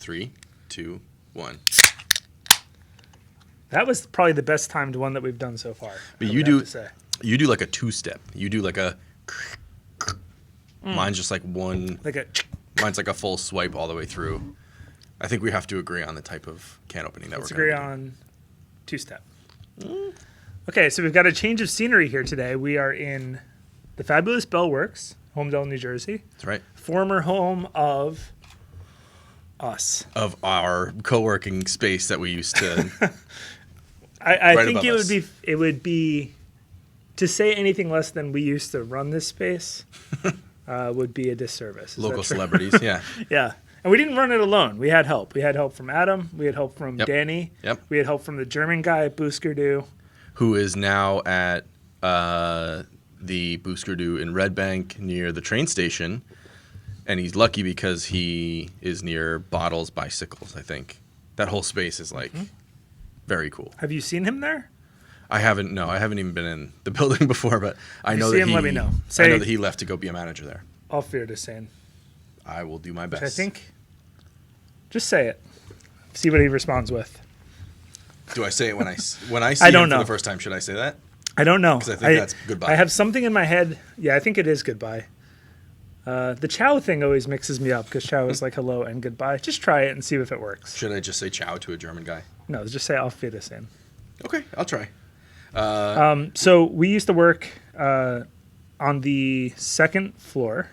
3, 2, 1. That was probably the best timed one that we've done so far. But you do like a 2-step. You do like a. Mine's just like one. Mine's like a full swipe all the way through. I think we have to agree on the type of can opening that Let's we're going to agree on 2-step. Okay, so we've got a change of scenery here today. We are in the fabulous Bell Works, Homedale, New Jersey. That's right. Former home of us. Of our co-working space that we used to. I think it would be to say anything less than we used to run this space would be a disservice. Local celebrities, yeah. Yeah. And we didn't run it alone. We had help. We had help from Adam. We had help from Danny. Yep. We had help from the German guy at Booskerdu. Who is now at the Booskerdu in Red Bank near the train station. And he's lucky because he is near Bottles Bicycles, I think. That whole space is like very cool. Have you seen him there? I haven't. No, I haven't even been in the building before, but I know that let me know. I know that he left to go be a manager there. All fair to say. I will do my best. I think. Just say it. See what he responds with. Do I say it when I see him for the first time? Should I say that? I don't know. Because I think that's goodbye. I have something in my head. Yeah, I think it is goodbye. The ciao thing always mixes me up because ciao is like hello and goodbye. Just try it and see if it works. Should I just say ciao to a German guy? No, just say auf Wiedersehen. Okay, I'll try. So we used to work on the second floor,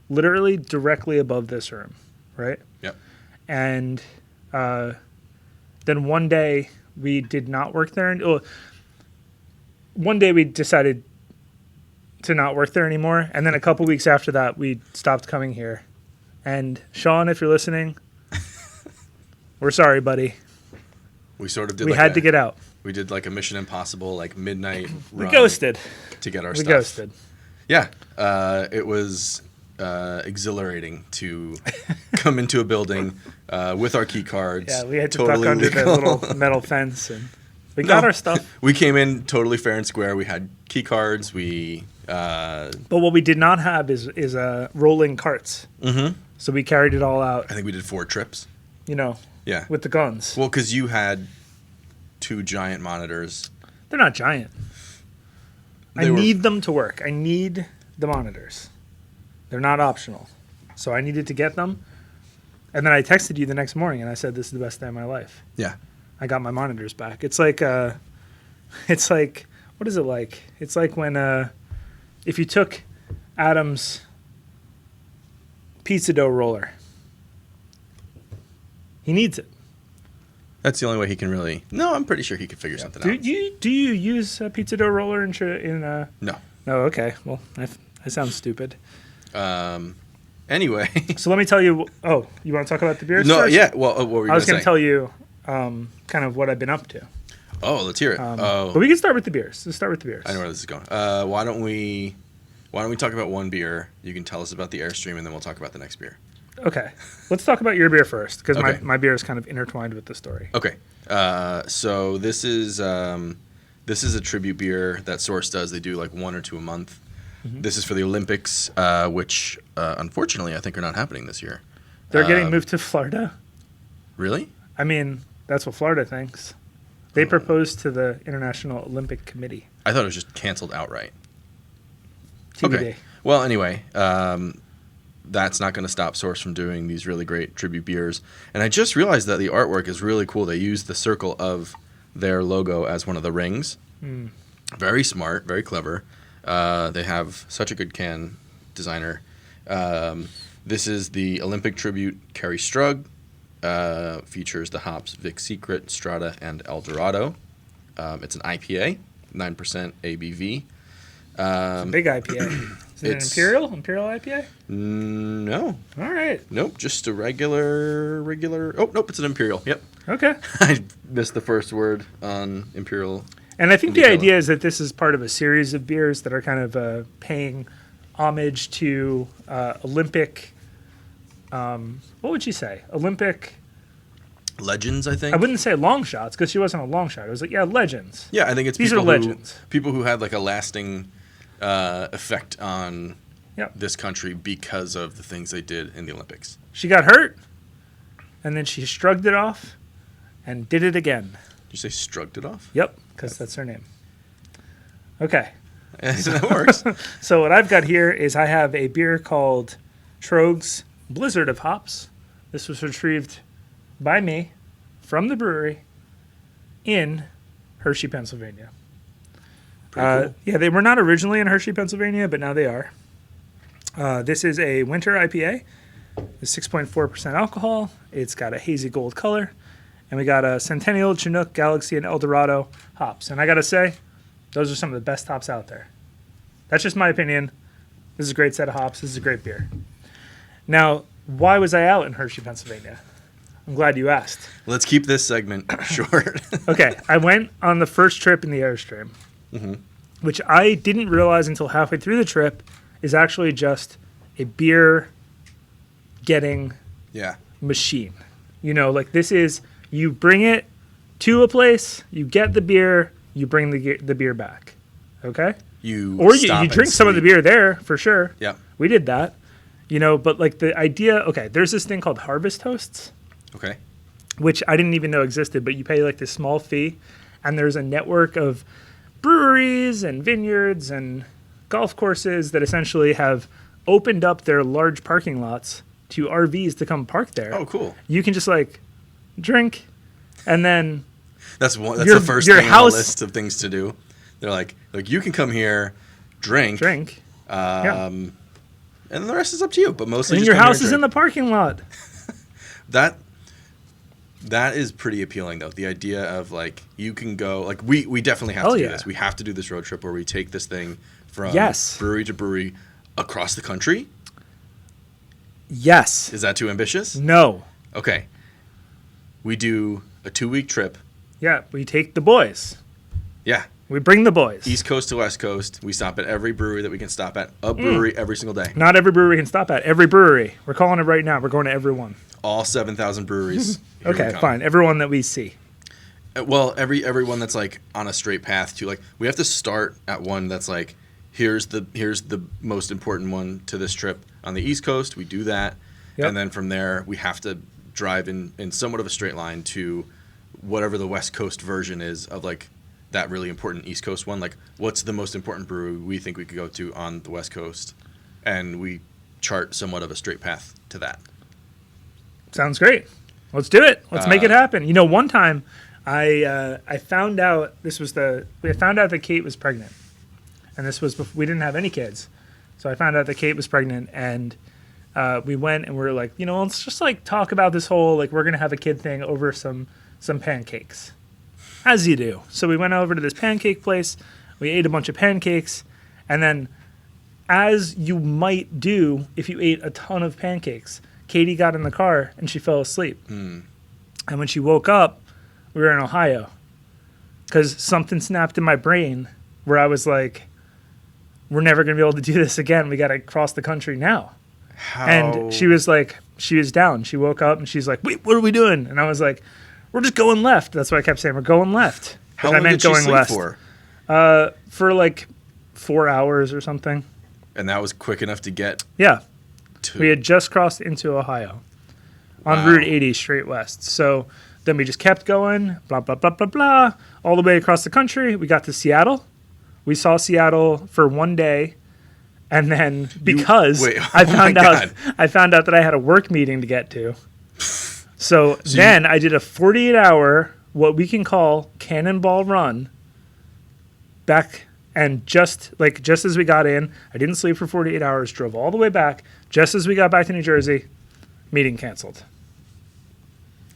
literally directly above this room, right? Yep. And then one day we did not work there. One day we decided to not work there anymore. And then a couple weeks after that, we stopped coming here. And Sean, if you're listening, we're sorry, buddy. We sort of did. We had to get out. We did like a Mission Impossible, like midnight run. We ghosted. To get our stuff. We ghosted. Yeah. It was exhilarating to come into a building with our key cards. Yeah, we had to duck under the little metal fence, and we got our stuff. We came in totally fair and square. We had key cards. But what we did not have is rolling carts. Mm-hmm. So we carried it all out. I think we did 4 trips. Yeah. With the guns. Well, because you had 2 giant monitors. They're not giant. I need them to work. I need the monitors. They're not optional. So I needed to get them. And then I texted you the next morning and I said, this is the best day of my life. Yeah. I got my monitors back. It's like, what is it like? It's like when, if you took Adam's pizza dough roller, he needs it. That's the only way he can really. No, I'm pretty sure he could figure something out. Do you use a pizza dough roller in No. Oh, okay. Well, that sounds stupid. Anyway. So let me tell you. Oh, you want to talk about the beers? No, first? yeah. Well, what were you I was going to tell you kind of what I've been up to. Oh, let's hear it. But we can start with the beers. Let's start with the beers. I know where this is going. Why don't we talk about one beer? You can tell us about the Airstream, and then we'll talk about the next beer. Okay. Let's talk about your beer first, because my beer is kind of intertwined with the story. Okay. So this is a tribute beer that Source does. They do like 1 or 2 a month. Mm-hmm. This is for the Olympics, which unfortunately I think are not happening this year. They're getting moved to Florida. Really? I mean, that's what Florida thinks. They proposed to the International Olympic Committee. I thought it was just canceled outright. TBD. Okay. Well, anyway, that's not going to stop Source from doing these really great tribute beers. And I just realized that the artwork is really cool. They use the circle of their logo as one of the rings. Mm. Very smart, very clever. They have such a good can designer. This is the Olympic tribute Kerry Strug. Features the hops Vic Secret, Strata, and El Dorado. It's an IPA, 9% ABV. It's a big IPA. Is it an Imperial IPA? No. All right. Nope, just a regular. Oh, nope, it's an Imperial. Yep. Okay. I missed the first word on Imperial. And I think the idea is that this is part of a series of beers that are kind of paying homage to Olympic. What would you say? Olympic legends, I think. I wouldn't say long shots because she wasn't a long shot. It was like, legends. Yeah, I think it's these are legends. People who had like a lasting effect on this country because of the things they did in the Olympics. She got hurt. and then she shrugged it off and did it again. You say shrugged it off? Yep, because that's her name. Okay. That works. So what I've got here is I have a beer called Tröegs Blizzard of Hops. This was retrieved by me from the brewery in Hershey, Pennsylvania. Pretty cool. Yeah, they were not originally in Hershey, Pennsylvania, but now they are. This is a winter IPA. It's 6.4% alcohol. It's got a hazy gold color. And we got a Centennial, Chinook, Galaxy, and Eldorado hops. And I got to say, those are some of the best hops out there. That's just my opinion. This is a great set of hops. This is a great beer. Now, why was I out in Hershey, Pennsylvania? I'm glad you asked. Let's keep this segment short. Okay, I went on the first trip in the Airstream, which I didn't realize until halfway through the trip is actually just a beer getting Yeah. machine. You know, like this is, you bring it to a place, you get the beer, you bring the beer back. Okay? Or you drink some of the beer there, for sure. Yeah. We did that. You know, but like the idea, okay, there's this thing called Harvest Hosts, Okay. which I didn't even know existed, but you pay like this small fee, and there's a network of breweries and vineyards and golf courses that essentially have opened up their large parking lots to RVs to come park there. Oh, cool. You can just like drink, and then That's Your- the first your thing on house- the list of things to do. They're like you can come here, drink, and the rest is up to you. But mostly, And just your come here house and is in drink. the parking lot. That is pretty appealing, though. The idea of like you can go like we definitely have Hell to do yeah. this. We have to do this road trip where we take this thing from Yes. brewery to brewery across the country. Yes. Is that too ambitious? No. Okay. We do a 2-week trip. Yeah, we take the boys. Yeah. We bring the boys. East Coast to West Coast. We stop at every brewery that we can stop at. A brewery every single day. Not every brewery we can stop at. Every brewery. We're calling it right now. We're going to every one. All 7,000 breweries. Here we Okay, come. fine. Everyone that we see. Well, everyone that's like on a straight path to like we have to start at one that's like here's the most important one to this trip on the East Coast. We do that, Yep. and then from there we have to drive in somewhat of a straight line to whatever the West Coast version is of like that really important East Coast one. Like what's the most important brewery we think we could go to on the West Coast, and we chart somewhat of a straight path to that. Sounds great. Let's do it. Let's make it happen. You know, one time I found out we found out that Kate was pregnant, and this was before, we didn't have any kids, so I found out that Kate was pregnant, and we went and we were like, you know, let's just like talk about this whole like we're gonna have a kid thing over some pancakes, as you do. So we went over to this pancake place. We ate a bunch of pancakes, and then, as you might do if you ate a ton of pancakes, Katie got in the car and she fell asleep. And when she woke up, we were in Ohio because something snapped in my brain where I was like, we're never going to be able to do this again. We got to cross the country now. And she was like, she was down. She woke up and she's like, wait, what are we doing? And I was like, we're just going left. That's what I kept saying. We're going left. How I long meant did she going sleep west. For like 4 hours or something. And that was quick enough to get Yeah. to. We had just crossed into Ohio on Wow. Route 80 straight west. So then we just kept going, blah, blah, blah, blah, blah, all the way across the country. We got to Seattle. We saw Seattle for one day. And then because wait, I oh my found out God. I found out that I had a work meeting to get to. So then I did a 48-hour, what we can call cannonball run back. And just as we got in, I didn't sleep for 48 hours, drove all the way back. Just as we got back to New Jersey, meeting canceled.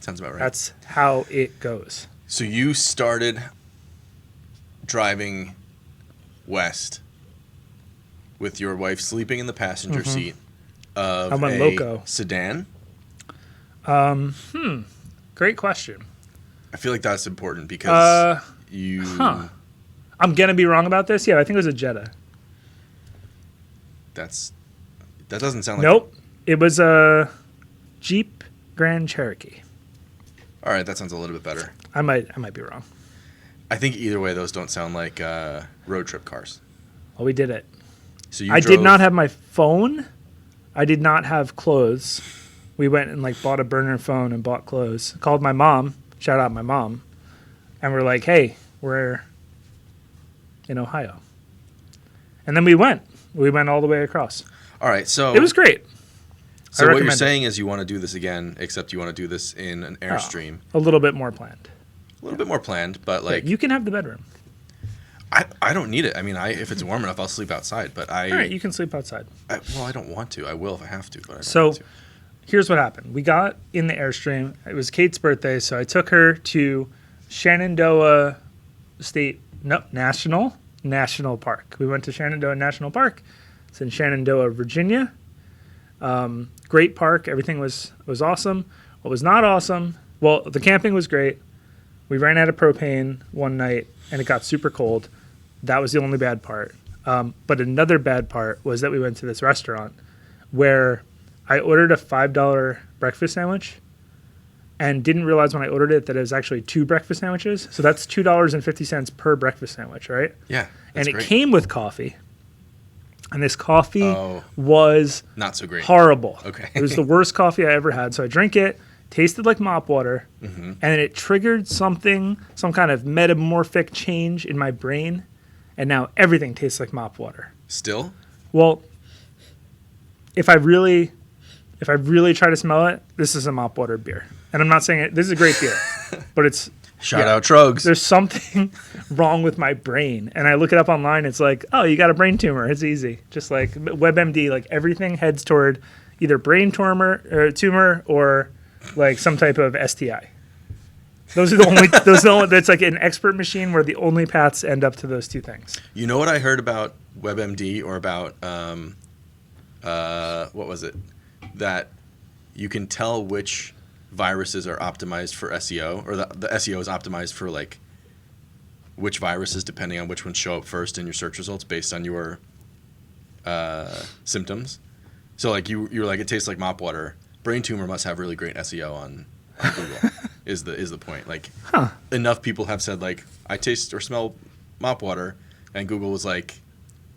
Sounds about right. That's how it goes. So you started driving west with your wife sleeping in the passenger seat of I went a loco. sedan. Great question. I feel like that's important because you. I'm going to be wrong about this. Yeah, I think it was a Jetta. That doesn't sound like. Nope. It was a Jeep Grand Cherokee. All right, that sounds a little bit better. I might be wrong. I think either way, those don't sound like road trip cars. Well, we did it. So you I drove, did not have my phone. I did not have clothes. we went and like bought a burner phone and bought clothes. Called my mom, shout out my mom, and we're like, hey, we're in Ohio. And then we went all the way across. All right, so It was great. So I what you're recommend saying is you want to do this again, except you want to do this in an Airstream. a little bit more planned. A little bit more planned, but like You can have the bedroom. I don't need it. I mean, if it's warm enough, I'll sleep outside. But All right, you can sleep outside. I don't want to. I will if I have to, but I don't So want to. here's what happened. We got in the Airstream. It was Kate's birthday, so I took her to Shenandoah National Park. We went to Shenandoah National Park. It's in Shenandoah, Virginia. Great park. Everything was awesome. What was not awesome, well, the camping was great. We ran out of propane one night, and it got super cold. That was the only bad part. But another bad part was that we went to this restaurant where I ordered a $5 breakfast sandwich and didn't realize when I ordered it that it was actually 2 breakfast sandwiches. So that's $2.50 per breakfast sandwich, right? Yeah, And that's it great. came with coffee. And this coffee was Not so great. horrible. Okay. It was the worst coffee I ever had. So I drank it, tasted like mop water, and it triggered some kind of metamorphic change in my brain. And now everything tastes like mop water. Still? Well, if I really try to smell it, this is a mop water beer. And I'm not saying it. This is a great beer, but it's Shout out Tröegs. there's something wrong with my brain. And I look it up online. It's like, oh, you got a brain tumor. It's easy. Just like WebMD, like everything heads toward either brain tumor or like some type of STI. Those are the only. That's like an expert machine where the only paths end up to those two things. You know what I heard about WebMD or about what was it? That you can tell which viruses are optimized for SEO, or the SEO is optimized for like which viruses, depending on which ones show up first in your search results based on your symptoms. So like you're like, it tastes like mop water. Brain tumor must have really great SEO on Google. is the point. Like enough people have said like, I taste or smell mop water, and Google was like,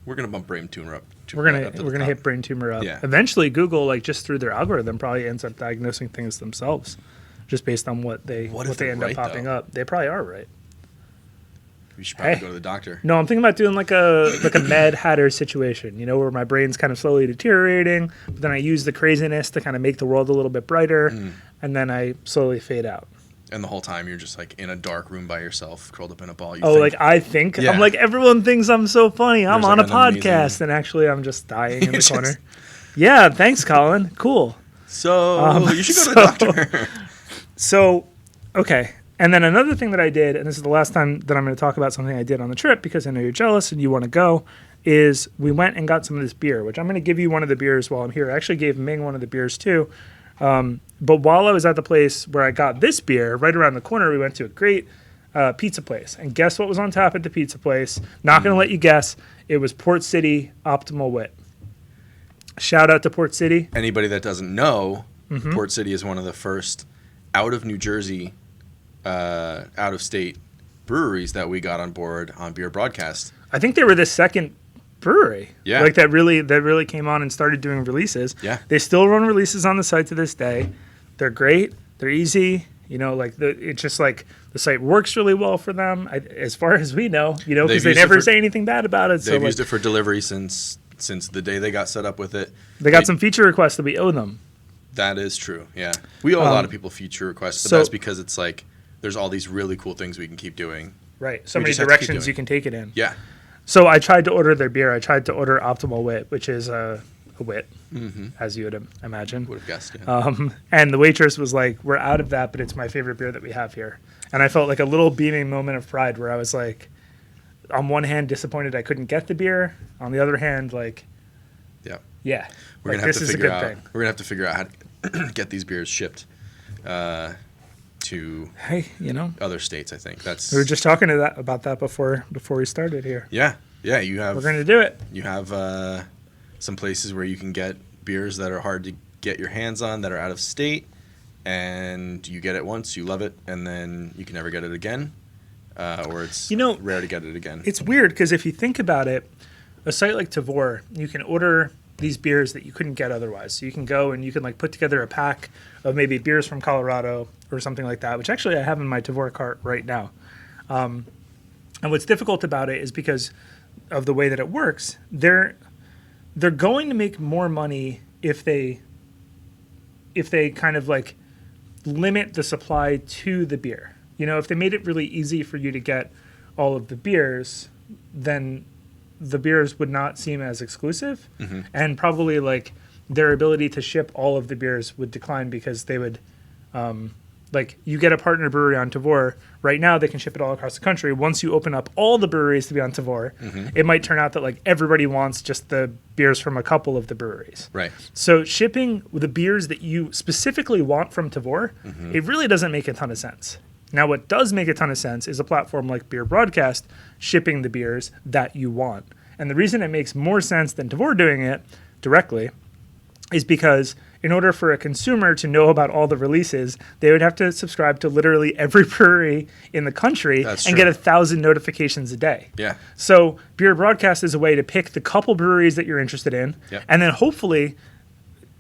we're gonna bump brain tumor up. We're gonna hit brain tumor up. Yeah. Eventually, Google, like just through their algorithm, probably ends up diagnosing things themselves, just based on what they end up popping up. They probably are right. You should probably go to the doctor. No, I'm thinking about doing like a Mad Hatter situation, where my brain's kind of slowly deteriorating, but then I use the craziness to kind of make the world a little bit brighter, and then I slowly fade out. And the whole time you're just like in a dark room by yourself, curled up in a ball. I think Yeah. I'm like, everyone thinks I'm so funny. I'm There's on like a an podcast, amazing- and actually I'm just dying in the corner. Yeah, thanks, Colin. Cool. So you should go to the doctor. So, okay. And then another thing that I did, and this is the last time that I'm going to talk about something I did on the trip because I know you're jealous and you want to go, is we went and got some of this beer, which I'm going to give you one of the beers while I'm here. I actually gave Ming one of the beers too. But while I was at the place where I got this beer, right around the corner, we went to a great pizza place. And guess what was on tap at the pizza place? Not going to let you guess. It was Port City Optimal Wit. Shout out to Port City. Anybody that doesn't know, Port City is one of the first out of New Jersey, out of state breweries that we got on board on Beer Broadcast. I think they were the second brewery. Yeah. Like that really came on and started doing releases. Yeah. They still run releases on the site to this day. They're great. They're easy. It's just like the site works really well for them, as far as we know, because they never say anything bad about it. They've used it for delivery since the day they got set up with it. They got some feature requests that we owe them. That is true. Yeah. We owe a lot of people feature requests, but that's because it's like there's all these really cool things we can keep doing. Right. So We many just have to keep directions doing you can take it in. Yeah. So I tried to order their beer. I tried to order Optimal Wit, which is a wit, as you would imagine. Would have guessed. Yeah. And the waitress was like, we're out of that, but it's my favorite beer that we have here. And I felt like a little beaming moment of pride where I was like, on one hand, disappointed I couldn't get the beer. On the other hand, like, yeah. We're gonna have to figure out. We're gonna have to figure out how to get these beers shipped to other states. I think that's. We were just talking about that before we started here. Yeah. You have. We're gonna do it. You have some places where you can get beers that are hard to get your hands on that are out of state, and you get it once, you love it, and then you can never get it again, or it's rare to get it again. It's weird because if you think about it, a site like Tavour, you can order these beers that you couldn't get otherwise. So you can go and you can like put together a pack of maybe beers from Colorado or something like that, which actually I have in my Tavour cart right now. And what's difficult about it is because of the way that it works, they're going to make more money if they kind of like limit the supply to the beer. You know, if they made it really easy for you to get all of the beers, then the beers would not seem as exclusive, and probably like their ability to ship all of the beers would decline because they would, like you get a partner brewery on Tavour. Right now they can ship it all across the country. Once you open up all the breweries to be on Tavour, it might turn out that like everybody wants just the beers from a couple of the breweries. Right. So shipping the beers that you specifically want from Tavour, it really doesn't make a ton of sense. Now, what does make a ton of sense is a platform like Beer Broadcast shipping the beers that you want. And the reason it makes more sense than Tavour doing it directly is because in order for a consumer to know about all the releases, they would have to subscribe to literally every brewery in the country and get 1,000 notifications a day. Yeah. So Beer Broadcast is a way to pick the couple breweries that you're interested in, and then hopefully,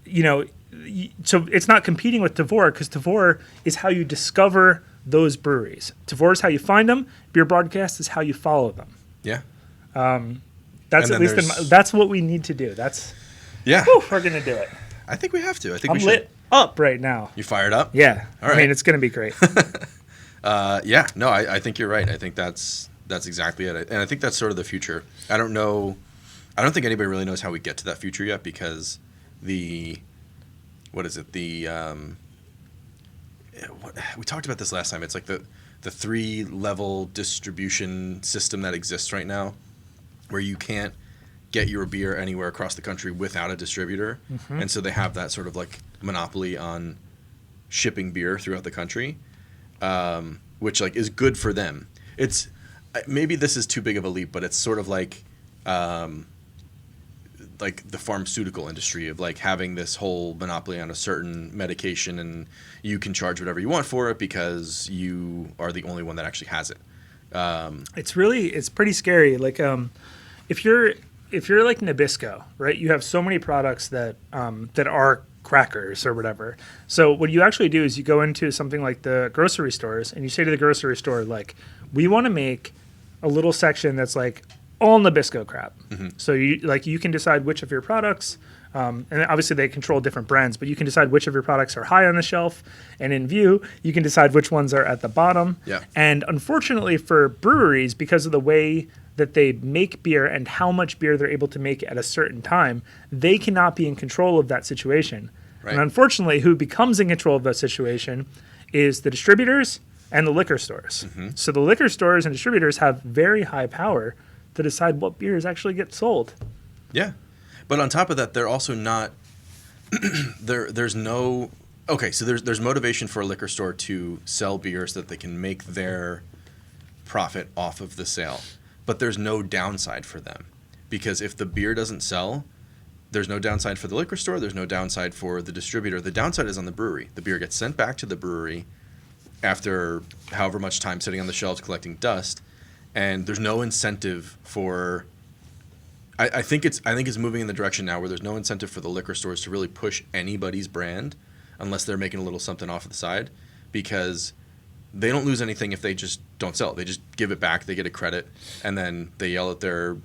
you know, so it's not competing with Tavour, because Tavour is how you discover those breweries. Tavour is how you find them. Beer Broadcast is how you follow them. Yeah. That's at least that's what we need to do. We're gonna do it. I think we have to. I think I'm we should. lit up right now. You fired up? Yeah. All right. I mean, it's gonna be great. Yeah. No, I think you're right. I think that's exactly it, and I think that's sort of the future. I don't think anybody really knows how we get to that future yet, because we talked about this last time. It's like the 3-level distribution system that exists right now, where you can't get your beer anywhere across the country without a distributor. And so they have that sort of like monopoly on shipping beer throughout the country, which like is good for them. It's maybe this is too big of a leap, but it's sort of like the pharmaceutical industry of like having this whole monopoly on a certain medication, and you can charge whatever you want for it because you are the only one that actually has it. It's pretty scary. Like if you're like Nabisco, right? You have so many products that are crackers or whatever. So what you actually do is you go into something like the grocery stores and you say to the grocery store, like, we want to make a little section that's like all Nabisco crap. So you can decide which of your products, and obviously they control different brands, but you can decide which of your products are high on the shelf, and in view, you can decide which ones are at the bottom. Yeah. And unfortunately for breweries, because of the way that they make beer and how much beer they're able to make at a certain time, they cannot be in control of that situation. Right. And unfortunately, who becomes in control of that situation is the distributors and the liquor stores. So the liquor stores and distributors have very high power to decide what beers actually get sold. Yeah. But on top of that, they're also not there's motivation for a liquor store to sell beers so that they can make their profit off of the sale. But there's no downside for them, because if the beer doesn't sell, there's no downside for the liquor store, there's no downside for the distributor. The downside is on the brewery. The beer gets sent back to the brewery after however much time sitting on the shelves collecting dust, and there's no incentive for I think it's moving in the direction now where there's no incentive for the liquor stores to really push anybody's brand unless they're making a little something off of the side, because they don't lose anything if they just don't sell it. They just give it back, they get a credit, and then they yell at their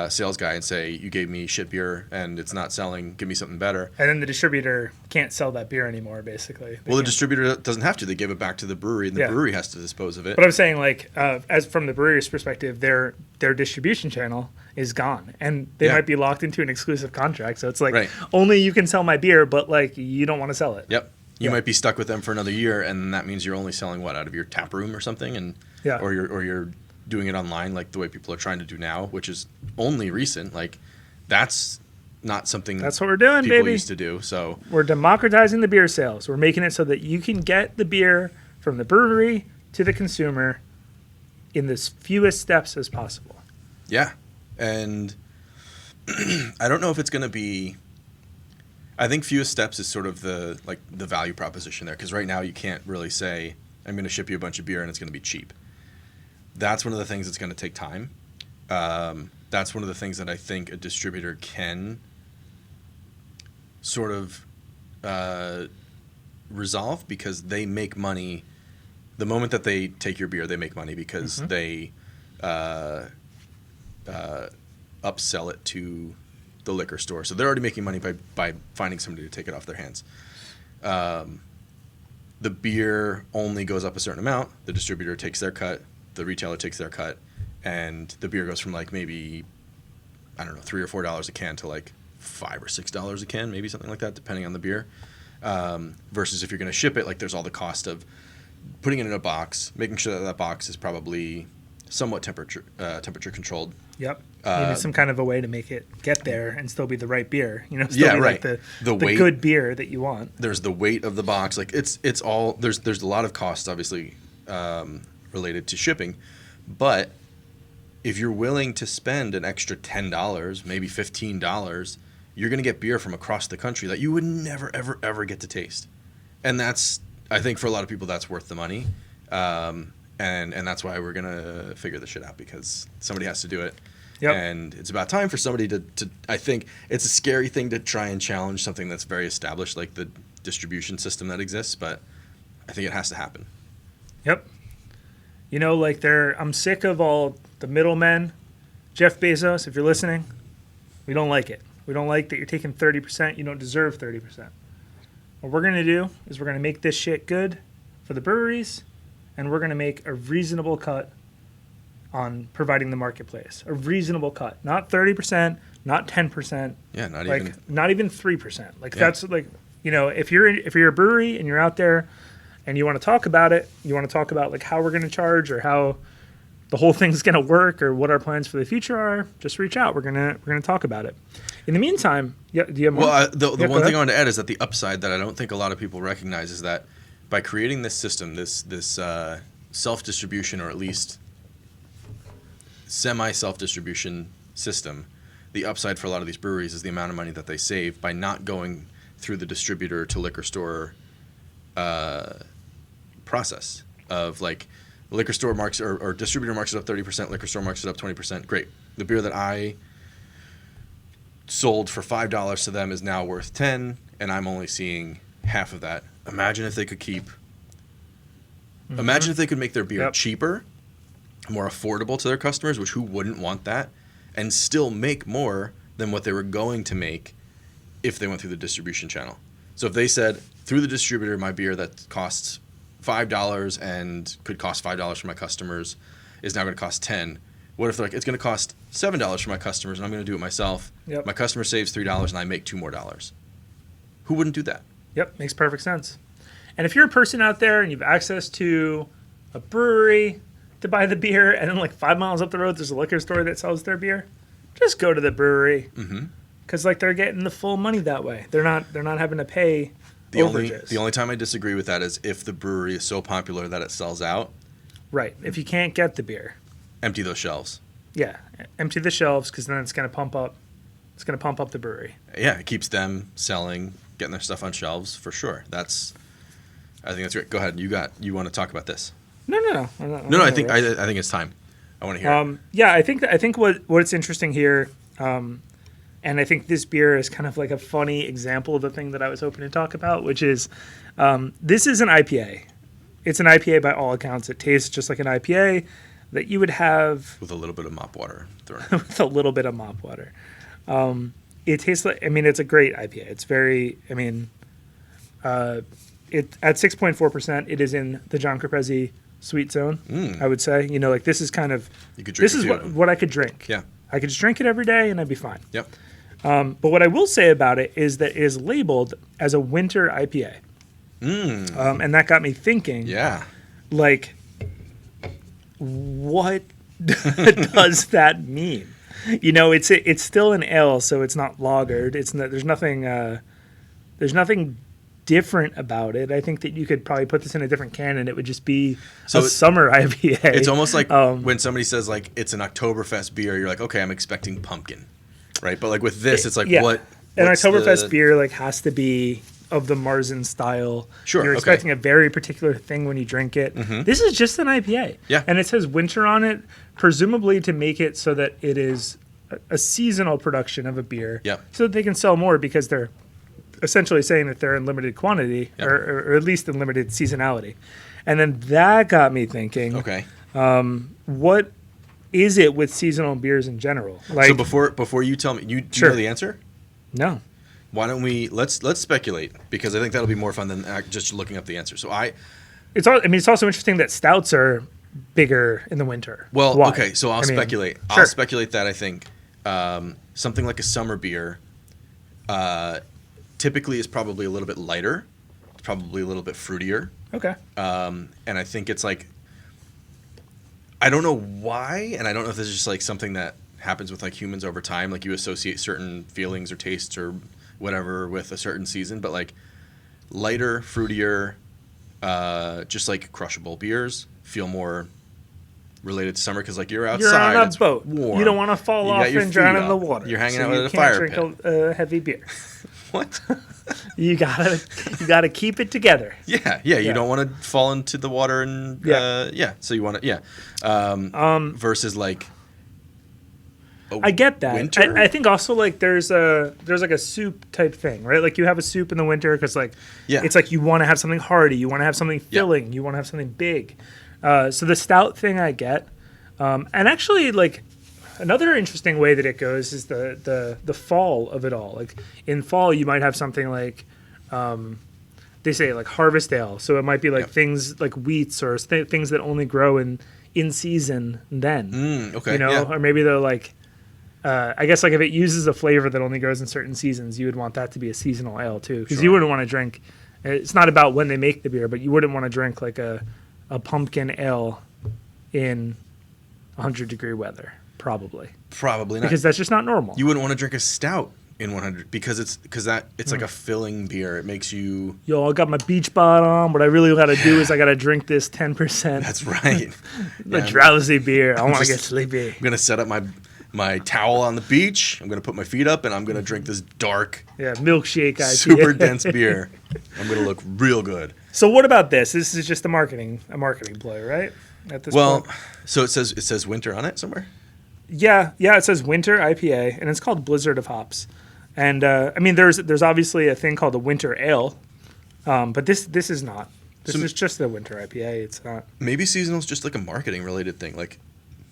sales guy and say, you gave me shit beer and it's not selling, give me something better. And then the distributor can't sell that beer anymore, basically. The distributor doesn't have to. They give it back to the brewery, and the brewery has to dispose of it. But I'm saying, like, as from the brewery's perspective, their distribution channel is gone, and they might be locked into an exclusive contract. So it's like, only you can sell my beer, but like you don't want to sell it. Yep. You might be stuck with them for another year, and that means you're only selling what, out of your tap room or something, and or you're doing it online like the way people are trying to do now, which is only recent. Like, that's not something that's what we're doing, people baby. used to do. So we're democratizing the beer sales. We're making it so that you can get the beer from the brewery to the consumer in the fewest steps as possible. Yeah, and I don't know if it's going to be. I think fewest steps is sort of the value proposition there, because right now you can't really say, I'm going to ship you a bunch of beer and it's going to be cheap. That's one of the things that's going to take time. That's one of the things that I think a distributor can sort of resolve because they make money. The moment that they take your beer, they make money because they upsell it to the liquor store. So they're already making money by finding somebody to take it off their hands. The beer only goes up a certain amount. The distributor takes their cut. The retailer takes their cut. And the beer goes from like maybe, I don't know, $3 or $4 a can to like $5 or $6 a can, maybe something like that, depending on the beer. Versus if you're going to ship it, like there's all the cost of putting it in a box, making sure that that box is probably somewhat temperature controlled. Yep. Maybe some kind of a way to make it get there and still be the right beer. You know, still Yeah, be right. like The the weight. good beer that you want. There's the weight of the box. Like it's all there's a lot of costs obviously related to shipping, but if you're willing to spend an extra $10, maybe $15, you're going to get beer from across the country that you would never ever ever get to taste, and that's, I think, for a lot of people that's worth the money, and that's why we're gonna figure this shit out, because somebody has to do it. Yep. And it's about time for somebody to I think it's a scary thing to try and challenge something that's very established, like the distribution system that exists, but I think it has to happen. Yep. You know, like I'm sick of all the middlemen. Jeff Bezos, if you're listening, we don't like it. We don't like that you're taking 30%. You don't deserve 30%. What we're going to do is we're going to make this shit good for the breweries, and we're going to make a reasonable cut on providing the marketplace. A reasonable cut. Not 30%, not 10%. Yeah, not like, even. Not even 3%. Like Yeah. that's like, you know, if you're a brewery and you're out there and you want to talk about it, you want to talk about like how we're going to charge or how the whole thing's going to work or what our plans for the future are, just reach out. We're going to talk about it. In the meantime, yeah, do you have more? Well, the Yeah, one go thing I ahead. want to add is that the upside that I don't think a lot of people recognize is that by creating this system, this self-distribution, or at least semi-self-distribution system, the upside for a lot of these breweries is the amount of money that they save by not going through the distributor to liquor store process of like liquor store marks or distributor marks it up 30%, liquor store marks it up 20%. Great. The beer that I sold for $5 to them is now worth $10, and I'm only seeing half of that. Imagine if they could Imagine if they could make their beer Yep. cheaper, more affordable to their customers, which who wouldn't want that, and still make more than what they were going to make if they went through the distribution channel. So if they said, through the distributor, my beer that costs $5 and could cost $5 for my customers is now going to cost $10. What if they're like, it's going to cost $7 for my customers and I'm going to do it myself? Yep. My customer saves $3 and I make $2 more. Who wouldn't do that? Yep, makes perfect sense. And if you're a person out there and you have access to a brewery to buy the beer, and then like 5 miles up the road there's a liquor store that sells their beer, just go to the brewery, because like they're getting the full money that way. They're not having to pay overages. The only time I disagree with that is if the brewery is so popular that it sells out, Right. If you can't get the beer, empty those shelves. yeah, empty the shelves, because then it's going to pump up. It's going to pump up the brewery. Yeah, it keeps them selling, getting their stuff on shelves for sure. I think that's great. Go ahead. You want to talk about this? No. No, I think it's time. I want to hear it. Yeah, I think what's interesting here, and I think this beer is kind of like a funny example of the thing that I was hoping to talk about, which is this is an IPA. It's an IPA by all accounts. It tastes just like an IPA that you would have With a little bit of mop water thrown in. with a little bit of mop water. It tastes like, I mean, it's a great IPA. It's very, I mean, it at 6.4%, it is in the John Carpezzi sweet zone. I would say, you know, like this is kind of, You could drink this a is few of them. what I could drink. Yeah. I could just drink it every day and I'd be fine. Yep. But what I will say about it is that it is labeled as a winter IPA. And that got me thinking, Yeah. like, what does that mean? You know, it's still an ale, so it's not lagered. There's nothing different about it. I think that you could probably put this in a different can and it would just be So a summer IPA. It's almost like when somebody says like it's an Oktoberfest beer, you're like, okay, I'm expecting pumpkin, right? But like with this, it's like yeah. what? An what's Oktoberfest the- beer like has to be of the Marzen style. Sure, You're okay. expecting a very particular thing when you drink it. This is just an IPA. Yeah. And it says winter on it, presumably to make it so that it is a seasonal production of a beer. Yep. So that they can sell more because they're essentially saying that they're in limited quantity Yep. or at least in limited seasonality. And then that got me thinking, Okay. what is it with seasonal beers in general? Like, So before you tell me, do you Sure. know the answer? no. Why don't we let's speculate, because I think that'll be more fun than just looking up the answer. So It's also interesting that stouts are bigger in the winter. well, Why? okay, so I'll I mean, speculate. sure. I'll speculate that I think something like a summer beer typically is probably a little bit lighter. It's probably a little bit fruitier. Okay. And I think it's like, I don't know why, and I don't know if this is just like something that happens with like humans over time, like you associate certain feelings or tastes or whatever with a certain season, but like lighter, fruitier, just like crushable beers feel more related to summer, because like you're outside, You're on a it's boat. warm. You don't want to fall You off got your and drown feet in the up. water. You're hanging so out you at a can't fire drink pit. a heavy beer. What? You gotta keep it together. Yeah. Yeah. You don't want to fall into the water and so you want to versus like I get that. winter. I think also like there's like a soup type thing, right? Like you have a soup in the winter because like it's like you want to have something hearty, you want to have something filling, you want to have something big. So the stout thing I get, and actually like another interesting way that it goes is the fall of it all. Like in fall you might have something like they say like harvest ale, so it might be like things like wheats or things that only grow in season then. Okay. You know, or maybe they're like. I guess like if it uses a flavor that only grows in certain seasons, you would want that to be a seasonal ale too, because you wouldn't want to drink. It's not about when they make the beer, but you wouldn't want to drink like a pumpkin ale in 100-degree weather, probably Probably not. because that's just not normal. You wouldn't want to drink a stout in 100 because it's like a filling beer. It makes you. Yo, I got my beach bod on. What I really got to do is I got to drink this 10%. That's right. the drowsy beer. I want to just- get sleepy. I'm gonna set up my towel on the beach. I'm gonna put my feet up and I'm gonna drink this dark, Yeah, milkshake IPA. super dense beer. I'm gonna look real good. So what about this? This is just a marketing play, right? At this point. So it says winter on it somewhere. Yeah, it says winter IPA, and it's called Blizzard of Hops. And I mean, there's obviously a thing called a winter ale, but this is not. This is just the winter IPA. It's not. Maybe seasonal is just like a marketing related thing. Like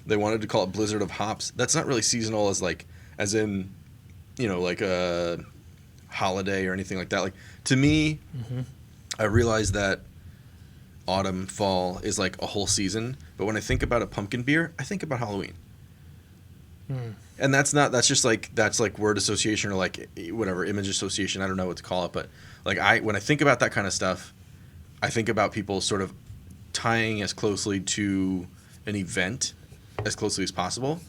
they wanted to call it Blizzard of Hops. That's not really seasonal as in, like a holiday or anything like that. Like to me, I realize that autumn, fall is like a whole season. But when I think about a pumpkin beer, I think about Halloween. And that's like word association or like whatever, image association. I don't know what to call it, but like when I think about that kind of stuff, I think about people sort of tying as closely to an event as closely as possible.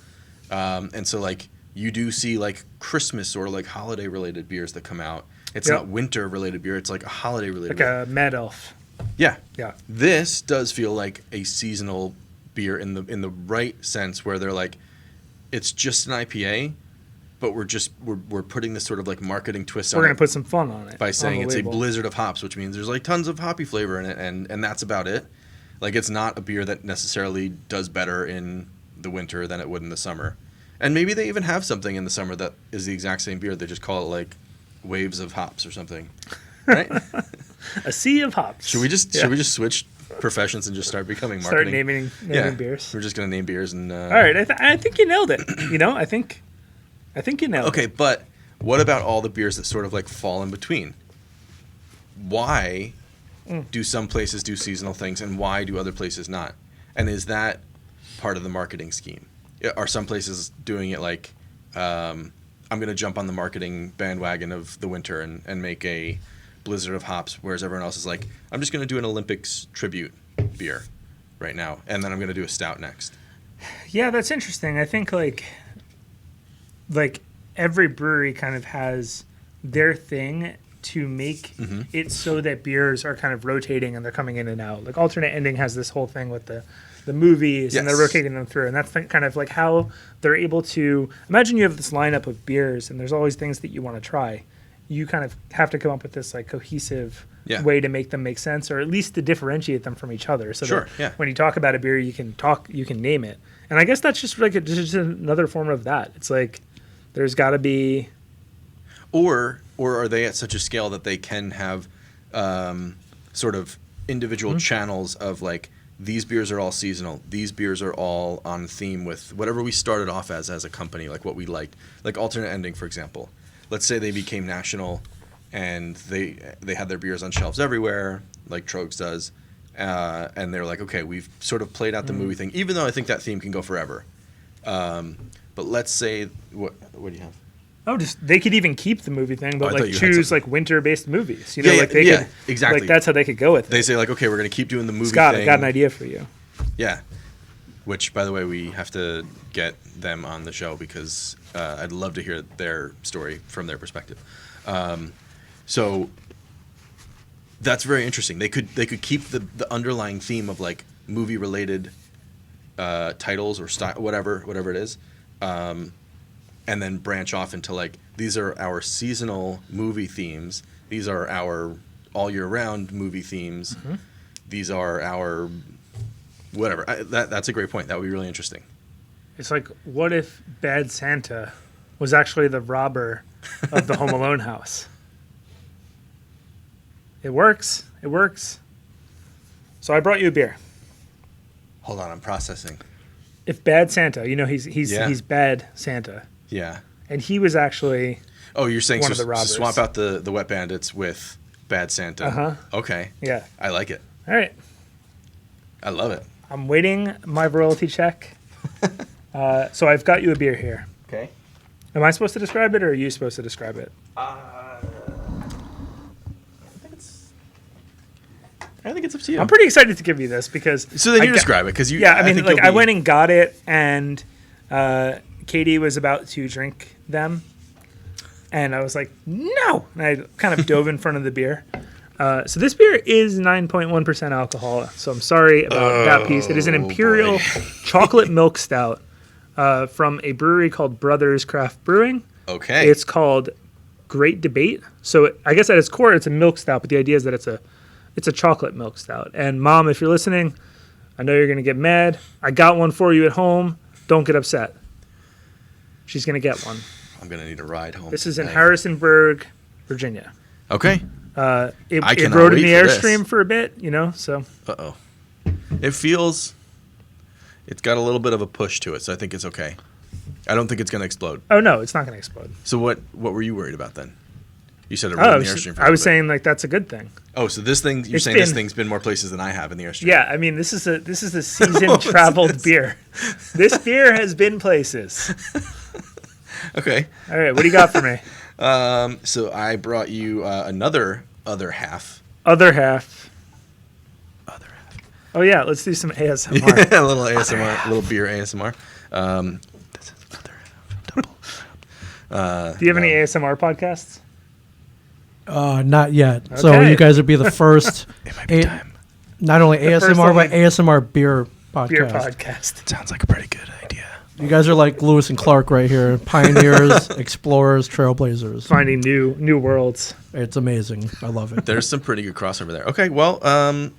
And so like you do see like Christmas or like holiday related beers that come out. It's not winter related beer. It's like a holiday related Like a Mad Elf. Yeah. Yeah. This does feel like a seasonal beer in the right sense, where they're like, it's just an IPA, but we're putting this sort of like marketing twist on We're it gonna put some fun on it by saying it's label. a blizzard of hops, which means there's like tons of hoppy flavor in it, and that's about it. Like it's not a beer that necessarily does better in the winter than it would in the summer. And maybe they even have something in the summer that is the exact same beer. They just call it like waves of hops or something. Right? A sea of hops. Should we just switch professions and just start becoming start marketing? naming beers? We're just gonna name beers and. All right, I think you nailed it. I think you nailed it. Okay, but what about all the beers that sort of like fall in between? Why do some places do seasonal things and why do other places not? And is that part of the marketing scheme? Are some places doing it like, I'm going to jump on the marketing bandwagon of the winter and make a blizzard of hops, whereas everyone else is like, I'm just going to do an Olympics tribute beer right now, and then I'm going to do a stout next. Yeah, that's interesting. I think like every brewery kind of has their thing to make it so that beers are kind of rotating and they're coming in and out. Like Alternate Ending has this whole thing with the movies and they're rotating them through, and that's kind of like how they're able to imagine you have this lineup of beers and there's always things that you want to try. You kind of have to come up with this like cohesive way to make them make sense, or at least to differentiate them from each other. So that when you talk about a beer, you can name it. And I guess that's just like just another form of that. It's like there's got to be or are they at such a scale that they can have sort of individual channels of like, these beers are all seasonal, these beers are all on theme with whatever we started off as a company, like what we liked, like Alternate Ending, for example. Let's say they became national and they had their beers on shelves everywhere, like Tröegs does, and they're like, okay, we've sort of played out the movie thing, even though I think that theme can go forever. But let's say, what do you have? Oh, just they could even keep the movie thing, but I thought like you had choose something. like winter-based movies. You know, Yeah, like they yeah, could exactly. Like that's how they could go with it. They say like, okay, we're going to keep doing the movie Scott, thing. I got an idea for you. Yeah. Which, by the way, we have to get them on the show because I'd love to hear their story from their perspective. So that's very interesting. They could keep the underlying theme of like movie related titles or style, whatever it is, and then branch off into like, these are our seasonal movie themes. These are our all year round movie themes. Mm-hmm. These are our whatever. That's a great point. That would be really interesting. It's like, what if Bad Santa was actually the robber of the Home Alone house? It works. It works. So I brought you a beer. Hold on, I'm processing. If Bad Santa, you know, he's Bad Santa. Yeah. And he was actually Oh, you're saying one of the robbers. swap out the Wet Bandits with Bad Santa. Uh-huh. Okay. Yeah. I like it. All right. I love it. I'm waiting my royalty check. So I've got you a beer here. Okay. Am I supposed to describe it, or are you supposed to describe it? I think it's up to you. I'm pretty excited to give you this because. So then you describe it, because you. Yeah, I mean, think like you'll I be- went and got it, and Katie was about to drink them, and I was like, no, and I kind of dove in front of the beer. So this beer is 9.1% alcohol. So I'm sorry about that piece. It is an imperial chocolate milk stout from a brewery called Brothers Craft Brewing. Okay. It's called Great Debate. So I guess at its core, it's a milk stout, but the idea is that it's a chocolate milk stout. And Mom, if you're listening, I know you're going to get mad. I got one for you at home. Don't get upset. She's going to get one. I'm going to need a ride home. This is in tonight. Harrisonburg, Virginia. Okay. It cannot rode in wait the for this. Airstream for a bit, you know, so. Uh-oh. It's got a little bit of a push to it, so I think it's okay. I don't think it's going to explode. Oh, no, it's not going to explode. So what were you worried about then? You said it rode in the Airstream for a I was bit. saying, like, that's a good thing. Oh, so this thing, you're It's saying this been- thing's been more places than I have in the Airstream. Yeah, I mean, this is a seasoned traveled beer. This beer has been places. Okay. All right, what do you got for me? So I brought you another other half. Other half. Other half. Oh, yeah, let's do some ASMR. A little ASMR, a little beer ASMR. This is other half. Double. Do you have any ASMR podcasts? Not yet. So Okay. you guys would be the first. It might be time. Not only first ASMR, but only ASMR beer podcast. Beer podcast. Sounds like a pretty good idea. You guys are like Lewis and Clark right here. Pioneers, explorers, trailblazers. Finding new worlds. It's amazing. I love it. There's some pretty good crossover there. Okay, well,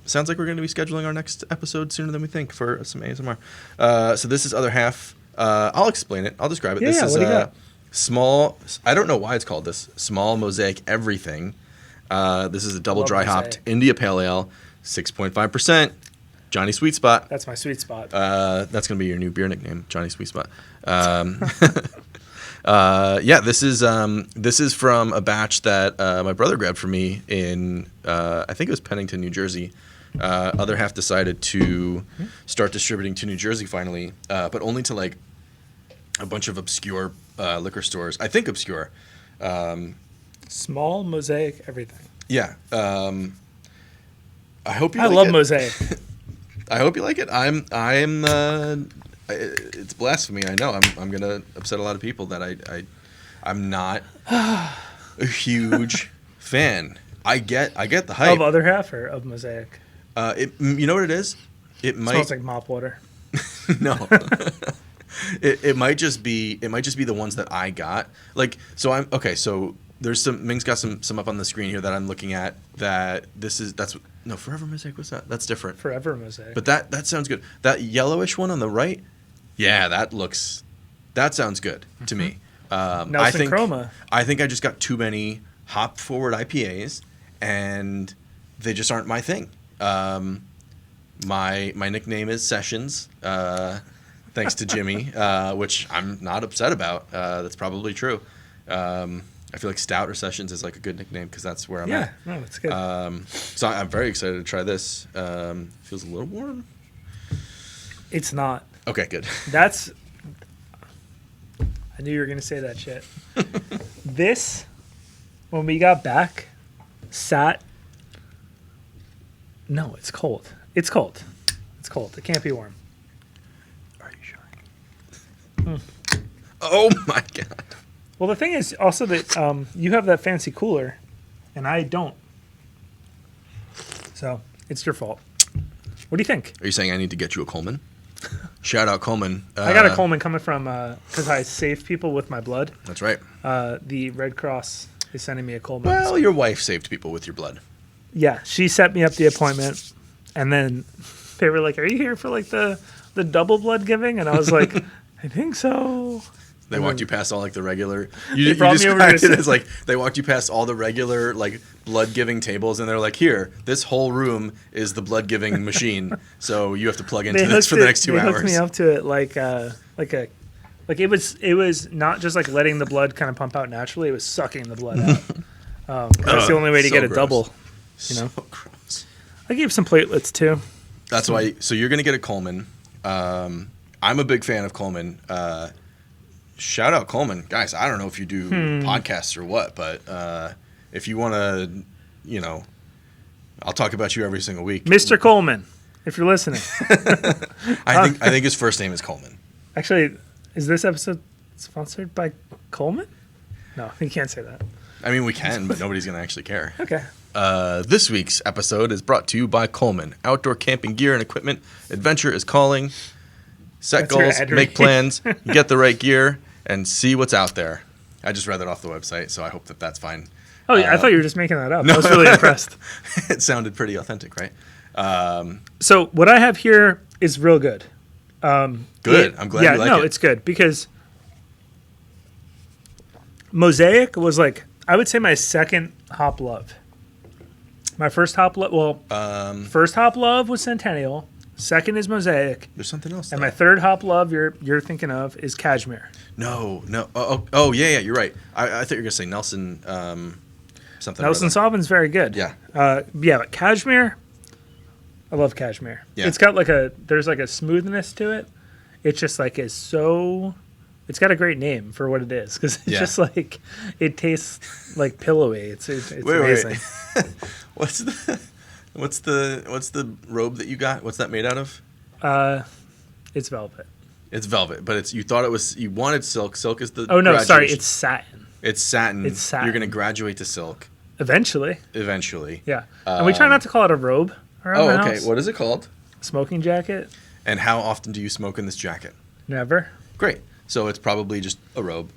sounds like we're going to be scheduling our next episode sooner than we think for some ASMR. So this is other half. I'll explain it. I'll describe it. Yeah, This is what do you got? small. I don't know why it's called this. Small Mosaic Everything. This is a double Love dry hopped Mosaic. India Pale Ale, 6.5%. Johnny Sweet Spot. That's my sweet spot. That's going to be your new beer nickname, Johnny Sweet Spot. Yeah, this is from a batch that my brother grabbed for me in I think it was Pennington, New Jersey. Other half decided to start distributing to New Jersey finally, but only to like a bunch of obscure liquor stores. I think obscure. Small Mosaic everything. Yeah. I hope you. I like love it. Mosaic. I hope you like it. It's blasphemy. I know. I'm gonna upset a lot of people that I'm not a huge fan. I get the hype. Of Other Half or of Mosaic? You know what it is? It might Smells like mop water. no. It might just be the ones that I got. Like, so I'm okay. So there's some Ming's got some up on the screen here that I'm looking at. Forever Mosaic. What's that? That's different. Forever Mosaic. But that sounds good. That yellowish one on the right, yeah, that sounds good to me. Nelson Chroma. I think I just got too many hop forward IPAs, and they just aren't my thing. My nickname is Sessions, thanks to Jimmy, which I'm not upset about. That's probably true. I feel like Stout or Sessions is like a good nickname because that's where I'm at. Yeah, no, it's good. So I'm very excited to try this. Feels a little warm. It's not. Okay, good. That's. I knew you were going to say that shit. This, when we got back, sat. No, it's cold. It's cold. It's cold. It can't be warm. Are you sure? Oh my god. Well, the thing is also that you have that fancy cooler, and I don't. So it's your fault. What do you think? Are you saying I need to get you a Coleman? Shout out Coleman. I got a Coleman coming from because I save people with my blood. That's right. The Red Cross is sending me a Coleman. Well, your wife saved people with your blood. Yeah, she set me up the appointment, and then they were like, "Are you here for like the double blood giving?" And I was like, "I think so." They walked you past all like the regular. They You brought me over described to it as like they walked you past all the regular like blood giving tables, and they're like, "Here, this whole room is the blood giving machine, so you have to plug into this for the next 2 They hours." hooked me up to it like it was not just like letting the blood kind of pump out naturally; it was sucking the blood out. That's the only way to so get a gross. double. So gross. I gave some platelets too. That's why. So you're gonna get a Coleman. I'm a big fan of Coleman. Shout out Coleman, guys. I don't know if you do podcasts or what, but if you want to, I'll talk about you every single week. Mr. Coleman, if you're listening. I think his first name is Coleman. Actually, is this episode sponsored by Coleman? No, you can't say that. I mean, we can, but nobody's gonna actually care. Okay. This week's episode is brought to you by Coleman. Outdoor camping gear and equipment. Adventure is calling. Set That's your goals, ad make read. plans, get the right gear, and see what's out there. I just read that off the website, so I hope that that's fine. Oh, yeah, I thought you were just making that up. I was really impressed. It sounded pretty authentic, right? So what I have here is real good. Good. I'm glad you like it. It's good because Mosaic was like, I would say my second hop love. My first hop love, first hop love was Centennial. Second is Mosaic. There's something else. And though. my third hop love you're thinking of is Cashmere. No. Oh, yeah, you're right. I thought you were gonna say Nelson. Something. Nelson Sauvigne's very good. Yeah. But Cashmere, I love Cashmere. Yeah. It's got there's like a smoothness to it. It's just like it's got a great name for what it is because it's just like it tastes like pillowy. It's amazing. What's the robe that you got? What's that made out of? It's velvet. It's velvet, but you wanted silk. Silk is the Oh no, sorry, graduation. it's satin. It's satin. It's satin. You're gonna graduate to silk Eventually. yeah. And we try not to call it a robe around the okay. house. What is it called? Smoking jacket? And how often do you smoke in this jacket? Never. Great. So it's probably just a robe.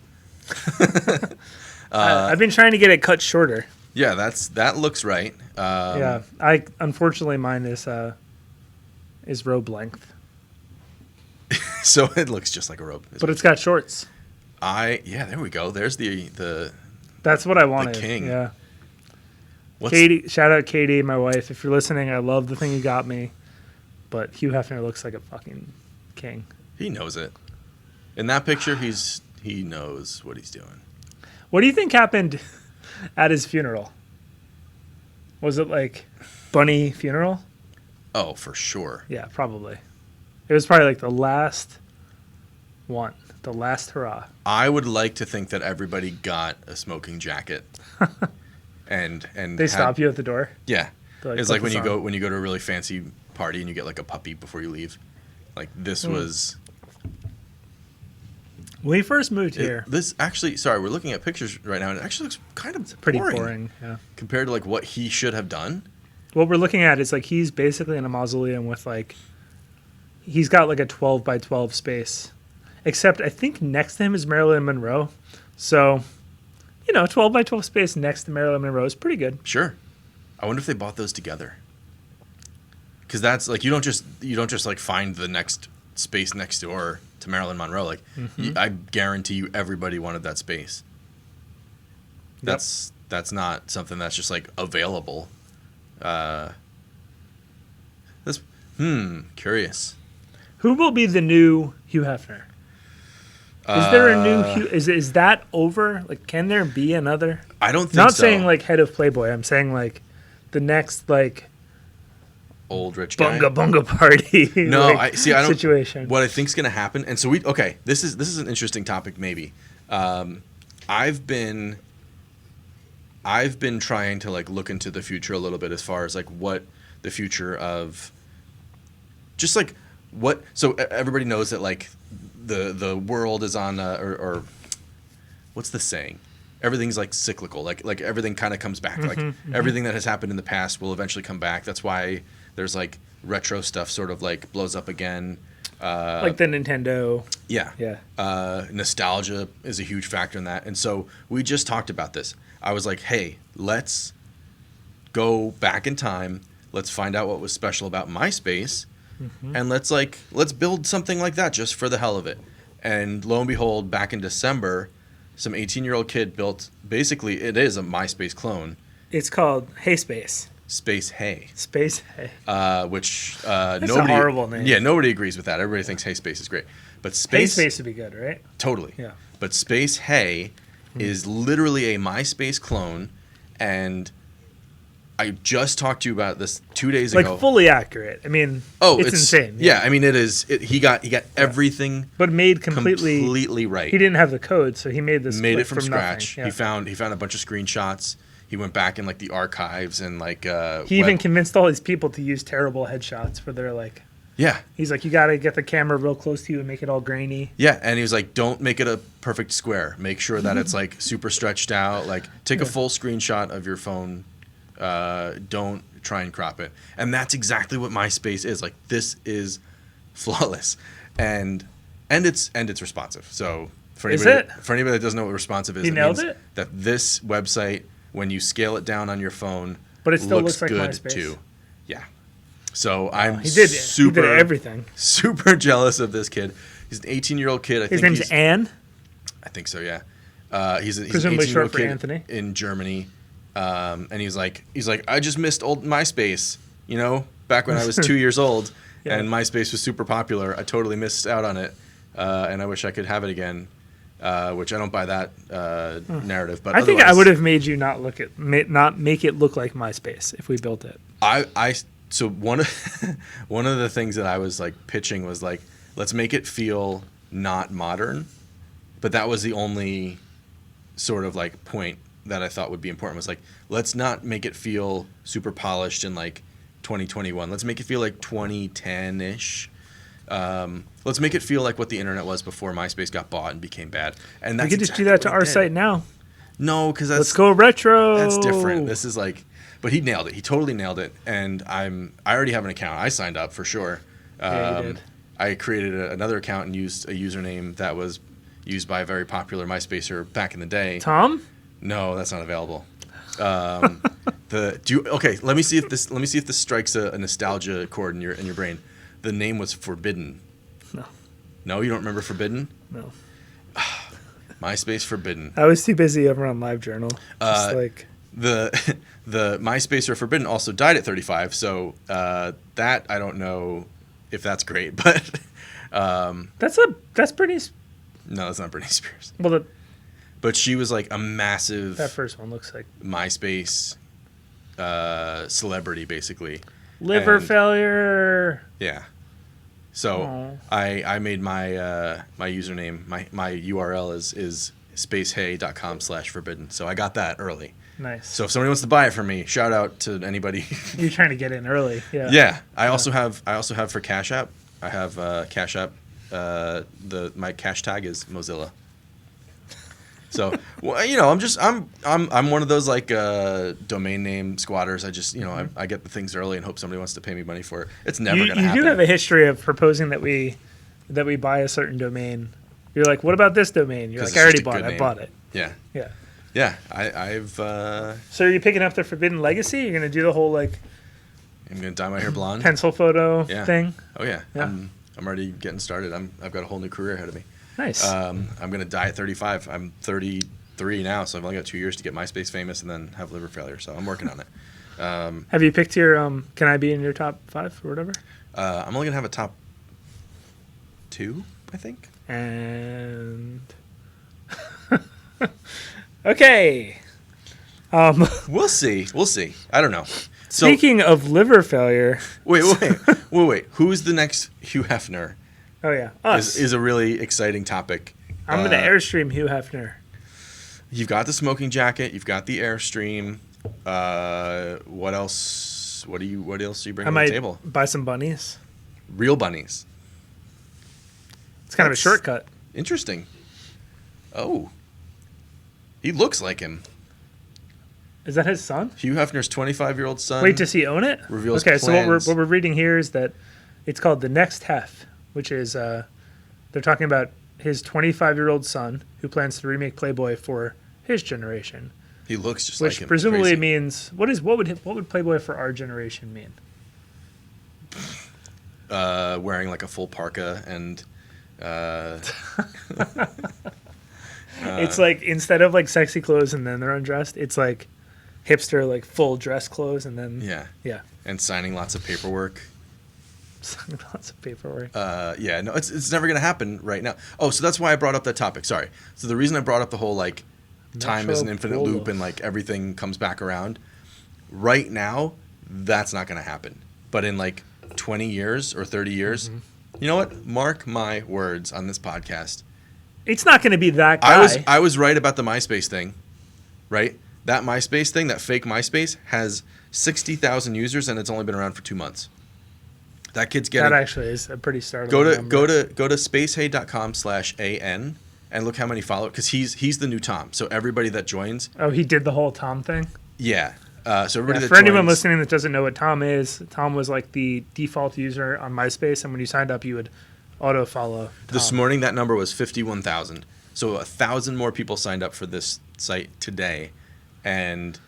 I've been trying to get it cut shorter. Yeah, that looks right. Yeah, unfortunately mine is robe length, So it looks just like a robe. but it's got shorts. There we go. There's the That's what I wanted. king. Yeah. what's Katie, shout out Katie, my wife. If you're listening, I love the thing you got me. But Hugh Hefner looks like a fucking king. he knows it. In that picture, he knows what he's doing. What do you think happened at his funeral? Was it like bunny funeral? Oh, for sure. Yeah, probably. It was probably like the last one, the last hurrah. I would like to think that everybody got a smoking jacket. and They stop you at the door. Yeah. They're It's "Put like when this you on." go to a really fancy party and you get like a puppy before you leave. Like this was When we first moved here, this actually, sorry, we're looking at pictures right now and it actually looks kind of pretty boring. Yeah. compared to like what he should have done. What we're looking at is like he's basically in a mausoleum with like he's got like a 12 by 12 space. Except I think next to him is Marilyn Monroe. So, 12 by 12 space next to Marilyn Monroe is pretty good. Sure. I wonder if they bought those together. Cuz that's like you don't just like find the next space next door. to Marilyn Monroe. Like, I guarantee you, everybody wanted that space. That's not something that's just like available. Curious. Who will be the new Hugh Hefner? Is there a new Hugh? Is that over? Like, can there be another? I don't think Not so. saying like head of Playboy. I'm saying like the next like Old rich guy. bunga party. No, like, I don't. Situation. What I think's gonna happen, and so this is an interesting topic. Maybe I've been trying to like look into the future a little bit as far as like what the future of just like what. So everybody knows that like the world is on or what's the saying? Everything's like cyclical. Like everything kind of comes back. Everything that has happened in the past will eventually come back. That's why there's like retro stuff sort of like blows up again. Like the Nintendo. Yeah. Yeah. Nostalgia is a huge factor in that. And so we just talked about this. I was like, hey, let's go back in time. Let's find out what was special about MySpace. And let's build something like that just for the hell of it. And lo and behold, back in December, some 18-year-old kid built, basically, it is a MySpace clone. It's called Hey Space. Space Hey. Space Hey. Which That's nobody. a horrible name. Yeah, nobody agrees with that. Everybody thinks Hey Space is great. But Hey Space. Space would be good, right? Totally. Yeah. But Space Hey is literally a MySpace clone. And I just talked to you about this 2 days ago. Like fully accurate. I mean, it's insane. Yeah, I mean, it is. He got everything, but made completely right. He didn't have the code, so he made this. Made it from scratch. Yeah. He found a bunch of screenshots. He went back in like the archives and like. He even convinced all these people to use terrible headshots for their like. Yeah. He's like, you got to get the camera real close to you and make it all grainy. Yeah, and he was like, don't make it a perfect square. Make sure that it's like super stretched out. Like, take a full screenshot of your phone. Don't try and crop it. And that's exactly what MySpace is. Like, this is flawless, and it's responsive. So for anybody that doesn't know what responsive is, He nailed it? That this website, when you scale it down on your phone, But it still looks like good MySpace. too. Yeah. So I'm He did super everything. Super jealous of this kid. He's an 18-year-old kid. His name's Ann. I think so. Yeah. He's an Presumably 18-year-old short for kid Anthony. in Germany. And he's like, I just missed old MySpace, back when I was 2 years old, Yeah. and MySpace was super popular. I totally missed out on it, and I wish I could have it again. Which I don't buy that narrative, but I think I otherwise- would have made you not make it look like MySpace if we built it. So one of the things that I was like pitching was like, let's make it feel not modern, but that was the only sort of like point that I thought would be important, was like, let's not make it feel super polished in like 2021. Let's make it feel like 2010-ish. Let's make it feel like what the internet was before MySpace got bought and became bad. And that's We could just do that to our site now. No, because Let's go retro. That's different. This is like, but he nailed it. He totally nailed it. And I already have an account. I signed up for sure. Yeah, you did. I created another account and used a username that was used by a very popular MySpacer back in the day. Tom? No, that's not available. Okay, let me see if this strikes a nostalgia chord in your brain. The name was Forbidden. No. No, you don't remember Forbidden? No. MySpace Forbidden. I was too busy over on LiveJournal. Just like The MySpacer Forbidden also died at 35, so that I don't know if that's great, but that's pretty. no, that's not Britney Spears. Well, But she was like a massive that first one looks like MySpace celebrity, basically. liver And- failure. Yeah. So Aw. I made my my username, my URL is spacehey.com/forbidden. So I got that early. Nice. So if somebody wants to buy it from me, shout out to anybody. You're trying to get in early. Yeah. Yeah. I also have for Cash App. I have Cash App. My cash tag is Mozilla. So, well, I'm one of those like domain name squatters. I just, I get the things early and hope somebody wants to pay me money for it. It's never going to happen. You do have a history of proposing that we buy a certain domain. You're like, what about this domain? You're 'Cause like, I already it's just a bought good it. I name. bought it. Yeah. Yeah. Yeah. I've. So are you picking up the Forbidden Legacy? You're gonna do the whole like I'm gonna dye my hair blonde. pencil photo Yeah. thing. Oh yeah. Yeah. I'm I'm already getting started. I've got a whole new career ahead of me. Nice. I'm gonna die at 35. I'm 33 now, so I've only got 2 years to get MySpace famous and then have liver failure. So I'm working on it. Have you picked your can I be in your top 5 or whatever? I'm only gonna have a top 2, I think. And okay. We'll see. I don't know. So, Speaking of liver failure. wait. Who's the next Hugh Hefner? Oh yeah, us. Is a really exciting topic. I'm going to Airstream Hugh Hefner. You've got the smoking jacket. You've got the Airstream. What else? What else do you bring I to might the table? buy some bunnies. Real bunnies. It's kind of a That's shortcut. Interesting. Oh, he looks like him. Is that his son? Hugh Hefner's 25-year-old son. Wait, does he own it? Reveals okay, so plans. what we're reading here is that it's called The Next Hef, which is they're talking about his 25-year-old son who plans to remake Playboy for his generation, He looks just which like him. presumably Crazy. means what would Playboy for our generation mean? Wearing like a full parka and. It's like instead of like sexy clothes and then they're undressed, it's like hipster like full dress clothes and then Yeah, and signing lots of paperwork. lots of paperwork. Yeah, no, it's never gonna happen right now. Oh, so that's why I brought up that topic. Sorry. So the reason I brought up the whole like time is an infinite Metro loop and like everything comes back around. Right now, that's not gonna happen. But in like 20 years or 30 years, you know what? Mark my words on this podcast. It's not going to be that guy. I was right about the MySpace thing, right? That MySpace thing, that fake MySpace, has 60,000 users and it's only been around for 2 months. That kid's getting. That actually is a pretty startling Go number. to spacehey.com/an and look how many follow, because he's the new Tom. So everybody that joins, Oh, he did the whole Tom thing? yeah. So everybody Yeah, that for anyone joins- listening that doesn't know what Tom is, Tom was like the default user on MySpace, and when you signed up, you would auto follow Tom. This morning that number was 51,000. So 1,000 more people signed up for this site today, and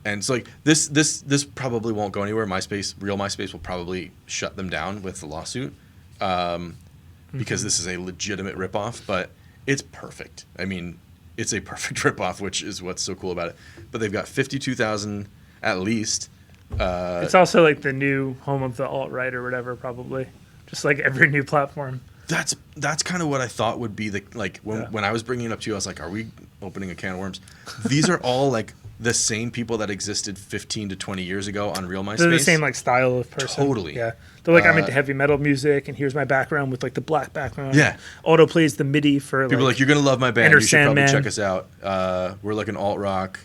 it's like this probably won't go anywhere. Real MySpace will probably shut them down with the lawsuit, because this is a legitimate ripoff. But it's perfect. I mean, it's a perfect ripoff, which is what's so cool about it. But they've got 52,000 at least. It's also like the new home of the alt-right or whatever, probably. Just like every new platform. That's kind of what I thought would be the like when I was bringing it up to you. I was like, are we opening a can of worms? These are all like the same people that existed 15 to 20 years ago on real MySpace. They're the same like style of person. Totally. Yeah. They're like, I'm into heavy metal music, and here's my background with like the black background. Yeah. Auto plays the MIDI for People are like, you're gonna love my band. Enter You should probably Sandman. check us out. We're like an alt rock,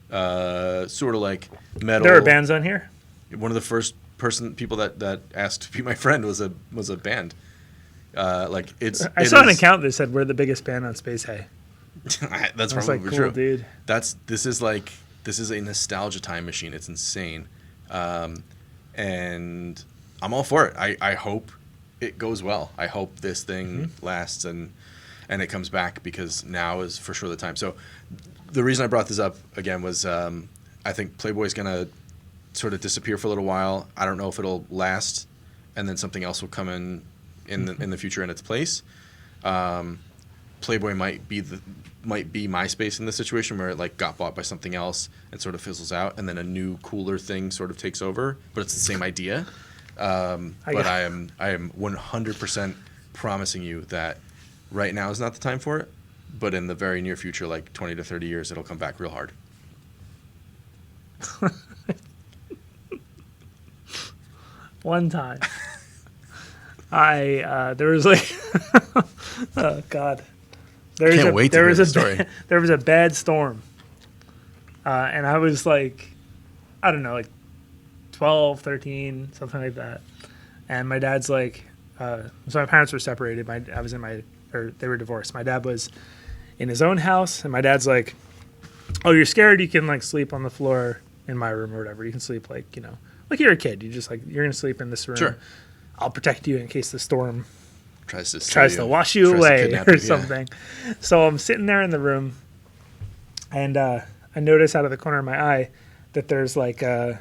sort of like metal. There are bands on here. One of the first people that asked to be my friend was a band. Like I saw an account that said we're the biggest band on Space Hay. That's I was probably like, cool, true. dude. This is a nostalgia time machine. It's insane, and I'm all for it. I hope it goes well. I hope this thing lasts and it comes back, because now is for sure the time. So the reason I brought this up again was I think Playboy's gonna sort of disappear for a little while. I don't know if it'll last, and then something else will come in the future in its place. Playboy might be MySpace in this situation, where it like got bought by something else and sort of fizzles out, and then a new cooler thing sort of takes over, but it's the same idea. But I am 100% promising you that right now is not the time for it, but in the very near future, like 20 to 30 years, it'll come back real hard. One time, there was like, oh god, Can't wait to hear the story. There was a bad storm, and I was like, I don't know, like 12, 13, something like that. And my dad's like, so my parents were separated. They were divorced. My dad was in his own house, and my dad's like, oh, you're scared? You can like sleep on the floor in my room or whatever. You can sleep like you're a kid. You just like, you're gonna sleep in this room. Sure. I'll protect you in case the storm Tries to wash you away or something. So I'm sitting there in the room, and I notice out of the corner of my eye that there's like I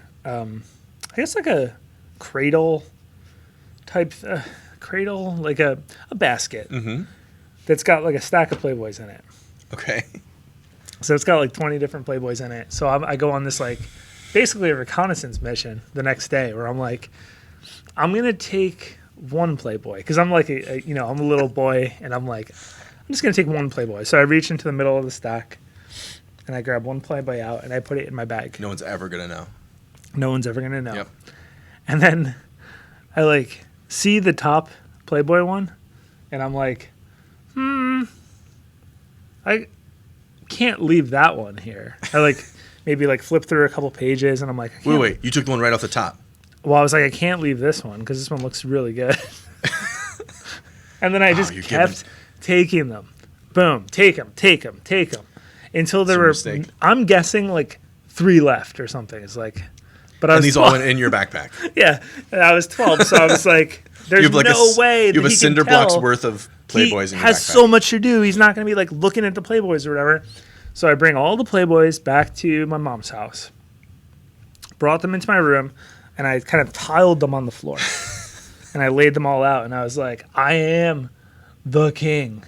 guess like a cradle type cradle, like a basket Mm-hmm. that's got like a stack of Playboys in it. Okay. So it's got like 20 different Playboys in it. So I go on this like basically a reconnaissance mission the next day where I'm like, I'm going to take one Playboy because I'm like, I'm a little boy and I'm like, I'm just going to take one Playboy. So I reach into the middle of the stack and I grab one Playboy out and I put it in my bag. No one's ever going to know. No one's ever going to know. Yep. And then I like see the top Playboy one and I'm like, I can't leave that one here. I like maybe like flip through a couple pages and I'm like, Wait, you took the one right off the top. Well, I was like, I can't leave this one because this one looks really good. And then I just kept taking them. Boom, take them until there were, I'm guessing like 3 left or something. It's like, but I was these 12. all went in your backpack. Yeah, and I was 12, so I was like, there's no way that you have a he cinder can tell. block's worth of Playboys in your backpack. He has so much to do. He's not going to be like looking at the Playboys or whatever. So I bring all the Playboys back to my mom's house, brought them into my room, and I kind of tiled them on the floor. And I laid them all out, and I was like, I am the king.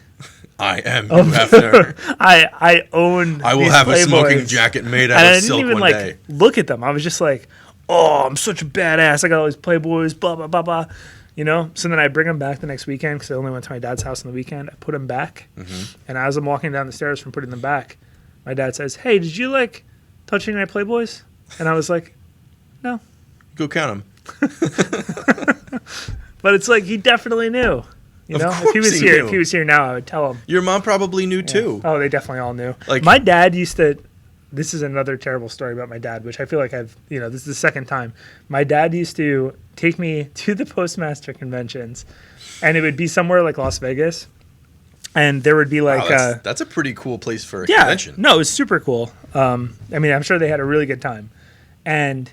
I am you after. I own I will these have Playboys. A smoking jacket made out And of I silk didn't even one like day. look at them. I was just like, oh, I'm such a badass. I got all these Playboys, blah, blah, blah, blah. You know? So then I bring them back the next weekend because I only went to my dad's house on the weekend. I put them back. Mm-hmm. And as I'm walking down the stairs from putting them back, my dad says, hey, did you like touching my Playboys? And I was like, no. Go count them. But it's like he definitely knew. You know, if he was here now, I would tell him. Your mom probably knew too. Oh, they definitely all knew. Like my dad used to. This is another terrible story about my dad, which I feel like this is the second time. My dad used to take me to the Postmaster conventions, and it would be somewhere like Las Vegas, and there would be like that's a pretty cool place for a convention. No, it was super cool. I mean, I'm sure they had a really good time, and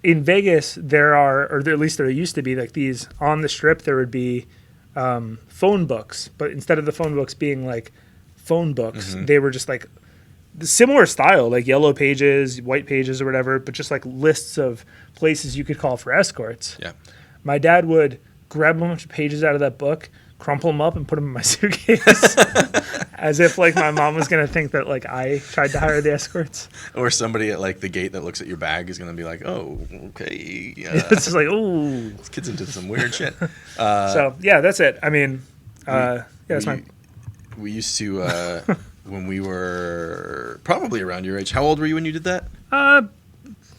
in Vegas there at least there used to be like these on the strip. There would be phone books, but instead of the phone books being like phone books, they were just like the similar style, like yellow pages, white pages or whatever, but just like lists of places you could call for escorts. Yeah. My dad would grab a bunch of pages out of that book, crumple them up and put them in my suitcase as if like my mom was going to think that like I tried to hire the escorts. Or somebody at like the gate that looks at your bag is going to be like, oh, okay. It's just like, ooh. This kid's into some weird shit. So, yeah, that's it. I mean, that's we used to, when we were probably around your age. How old were you when you did that?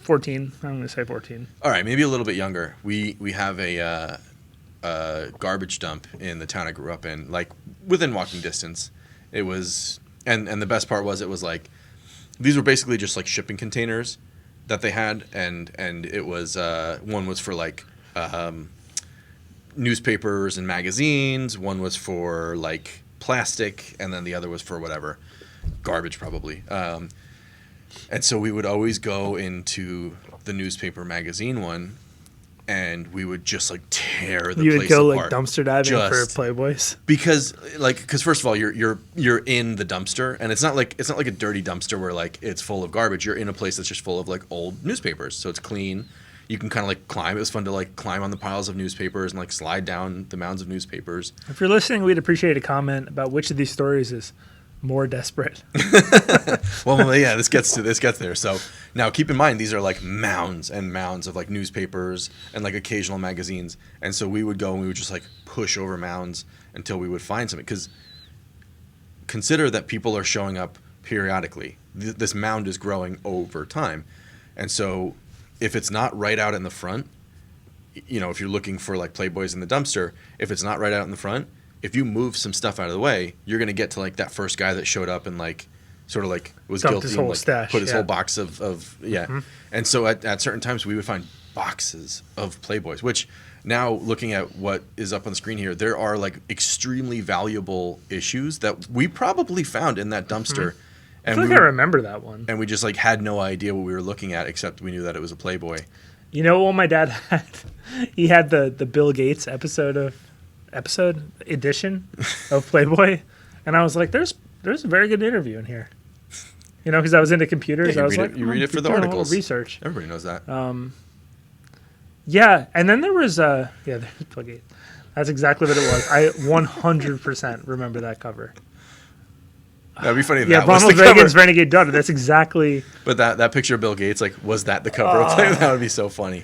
14. I'm going to say 14. All right, maybe a little bit younger. We have a garbage dump in the town I grew up in, like within walking distance. It was, and the best part was it was like, these were basically just like shipping containers that they had, and it was one was for like newspapers and magazines, one was for like plastic, and then the other was for whatever, garbage probably. And so we would always go into the newspaper magazine one, and we would just like tear the place apart. You would go like dumpster diving for Playboys because first of all you're in the dumpster, and it's not like a dirty dumpster where like it's full of garbage. You're in a place that's just full of like old newspapers, so it's clean. You can kind of like climb. It was fun to like climb on the piles of newspapers and like slide down the mounds of newspapers. If you're listening, we'd appreciate a comment about which of these stories is more desperate. Well, yeah, this gets there. So now keep in mind, these are like mounds and mounds of like newspapers and like occasional magazines. And so we would go and we would just like push over mounds until we would find something. Because consider that people are showing up periodically. This mound is growing over time. And so if it's not right out in the front, you know, if you're looking for like Playboys in the dumpster, if it's not right out in the front, if you move some stuff out of the way, you're going to get to like that first guy that showed up and like sort of like was dumped guilty his and whole like stash, put his whole box of yeah. Mm-hmm. And so at certain times we would find boxes of Playboys, which now looking at what is up on the screen here, there are like extremely valuable issues that we probably found in that dumpster. Mm-hmm. And I feel like I remember that one. And we just like had no idea what we were looking at, except we knew that it was a Playboy. You know what my dad had? He had the Bill Gates episode edition of Playboy, and I was like, "There's a very good interview in here," you know, because I was into computers. Yeah, I was like, you read it for the doing a little articles. research. Everybody knows that. Yeah, and then there was there's Plugate. That's exactly what it was. I 100% remember that cover. That'd be funny. If Yeah, that was Ronald the cover. Reagan's Renegade Daughter. That's exactly. But that picture of Bill Gates, like, was that the cover? That would be so funny.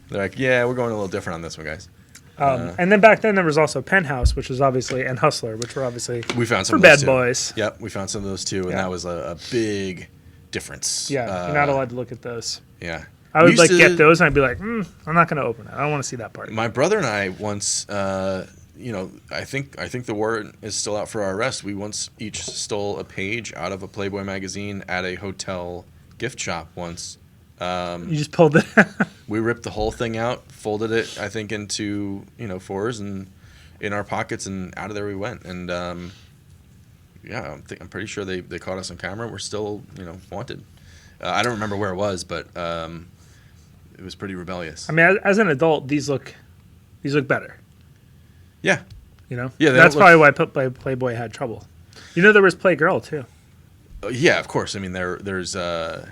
They're like, yeah, we're going a little different on this one, guys. And then back then there was also Penthouse, which was obviously, and Hustler, which were obviously We found some for of bad those too. boys. Yep, we found some of those too, and Yeah. that was a big difference. Yeah, you're not allowed to look at those. Yeah. I We would used like to- get those, and I'd be like, I'm not going to open it. I don't want to see that part. My brother and I once, I think the warrant is still out for our arrest. We once each stole a page out of a Playboy magazine at a hotel gift shop once. You just pulled it. We ripped the whole thing out, folded it, I think, into fours and in our pockets, and out of there we went. And I'm pretty sure they caught us on camera. We're still wanted. I don't remember where it was, but it was pretty rebellious. I mean, as an adult, these look better. Yeah. Yeah, they that's don't look- probably why Playboy had trouble. There was Playgirl too. Yeah, of course. I mean, there's. Oh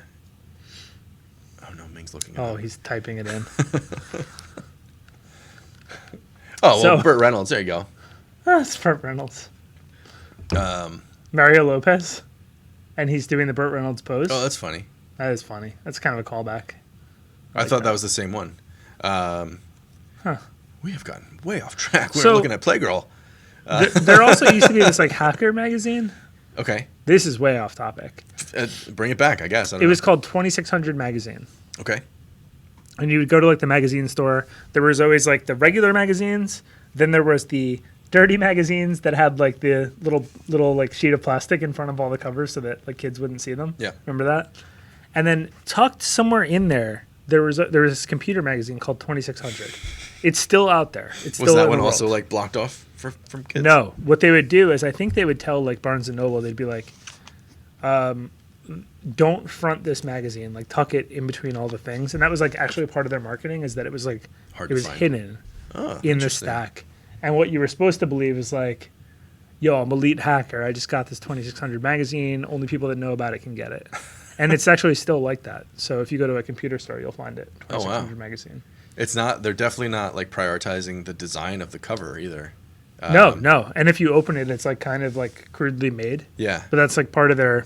no, Ming's looking. Oh, he's typing it in. Oh, well, So- Burt Reynolds. There you go. That's Burt Reynolds. Mario Lopez, and he's doing the Burt Reynolds pose. Oh, that's funny. That is funny. That's kind of a callback. I thought that was the same one. We have gotten way off track. We're So- looking at Playgirl. There also used to be this like hacker magazine. Okay. This is way off topic. Bring it back, I guess. I don't It was know. called 2600 Magazine. Okay. And you would go to like the magazine store. There was always like the regular magazines. Then there was the dirty magazines that had like the little like sheet of plastic in front of all the covers so that like kids wouldn't see them. Yeah. Remember that? And then tucked somewhere in there was this computer magazine called 2600. It's still out there. It's Was still that in one the also world. like blocked off from kids? No. What they would do is I think they would tell like Barnes and Noble, they'd be like, don't front this magazine, like tuck it in between all the things. And that was like actually part of their marketing, is that it was like Hard it to was find. hidden Oh, in the interesting. stack. And what you were supposed to believe is like, yo, I'm elite hacker. I just got this 2600 magazine. Only people that know about it can get it. And it's actually still like that. So if you go to a computer store, you'll find it. Oh, wow. 2600 magazine. It's not. They're definitely not like prioritizing the design of the cover either. No. And if you open it, it's like kind of like crudely made. Yeah. But that's like part of their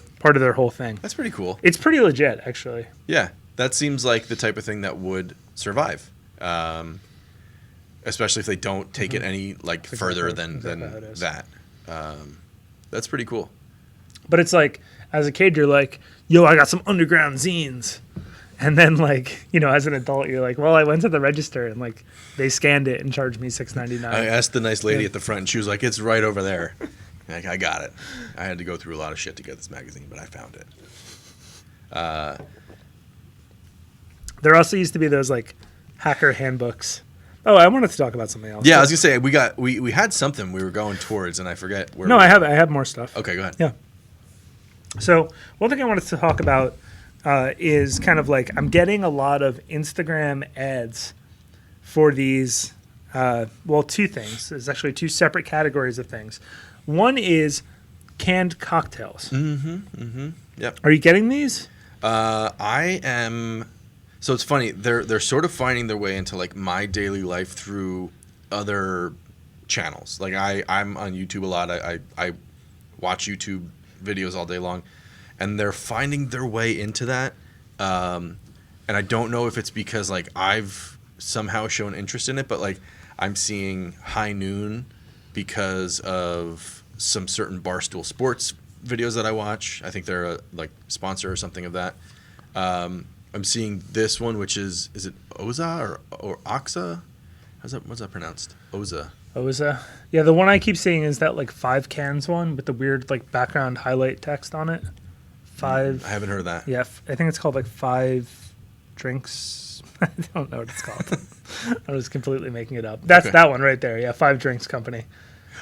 whole thing. That's pretty cool. It's pretty legit, actually. Yeah, that seems like the type of thing that would survive, especially if they don't take it any like further than exactly how it is. that. That's pretty cool. But it's like, as a kid, you're like, yo, I got some underground zines. And then, like, as an adult, you're like, well, I went to the register and, like, they scanned it and charged me $6.99. I asked the nice lady at the front, and she was like, "It's right over there." Like, I got it. I had to go through a lot of shit to get this magazine, but I found it. There also used to be those, like, hacker handbooks. Oh, I wanted to talk about something else. Yeah, I was gonna say we had something we were going towards, and I forget where. No, I have more stuff. Okay, go ahead. Yeah. So one thing I wanted to talk about is kind of like I'm getting a lot of Instagram ads for these. Two things. There's actually two separate categories of things. One is canned cocktails. Yep. Are you getting these? I am. So it's funny. They're sort of finding their way into like my daily life through other channels. Like I'm on YouTube a lot. I watch YouTube videos all day long, and they're finding their way into that. And I don't know if it's because like I've somehow shown interest in it, but like I'm seeing High Noon because of some certain Barstool Sports videos that I watch. I think they're a like sponsor or something of that. I'm seeing this one, which is it Oza or Oxa? What's that pronounced? Oza. Yeah, the one I keep seeing is that like 5 cans one with the weird like background highlight text on it. I haven't heard of that. Yeah, I think it's called like 5 drinks. I don't know what it's called. I was completely making it up. That's Okay. that one right there. Yeah, 5 Drinks Company.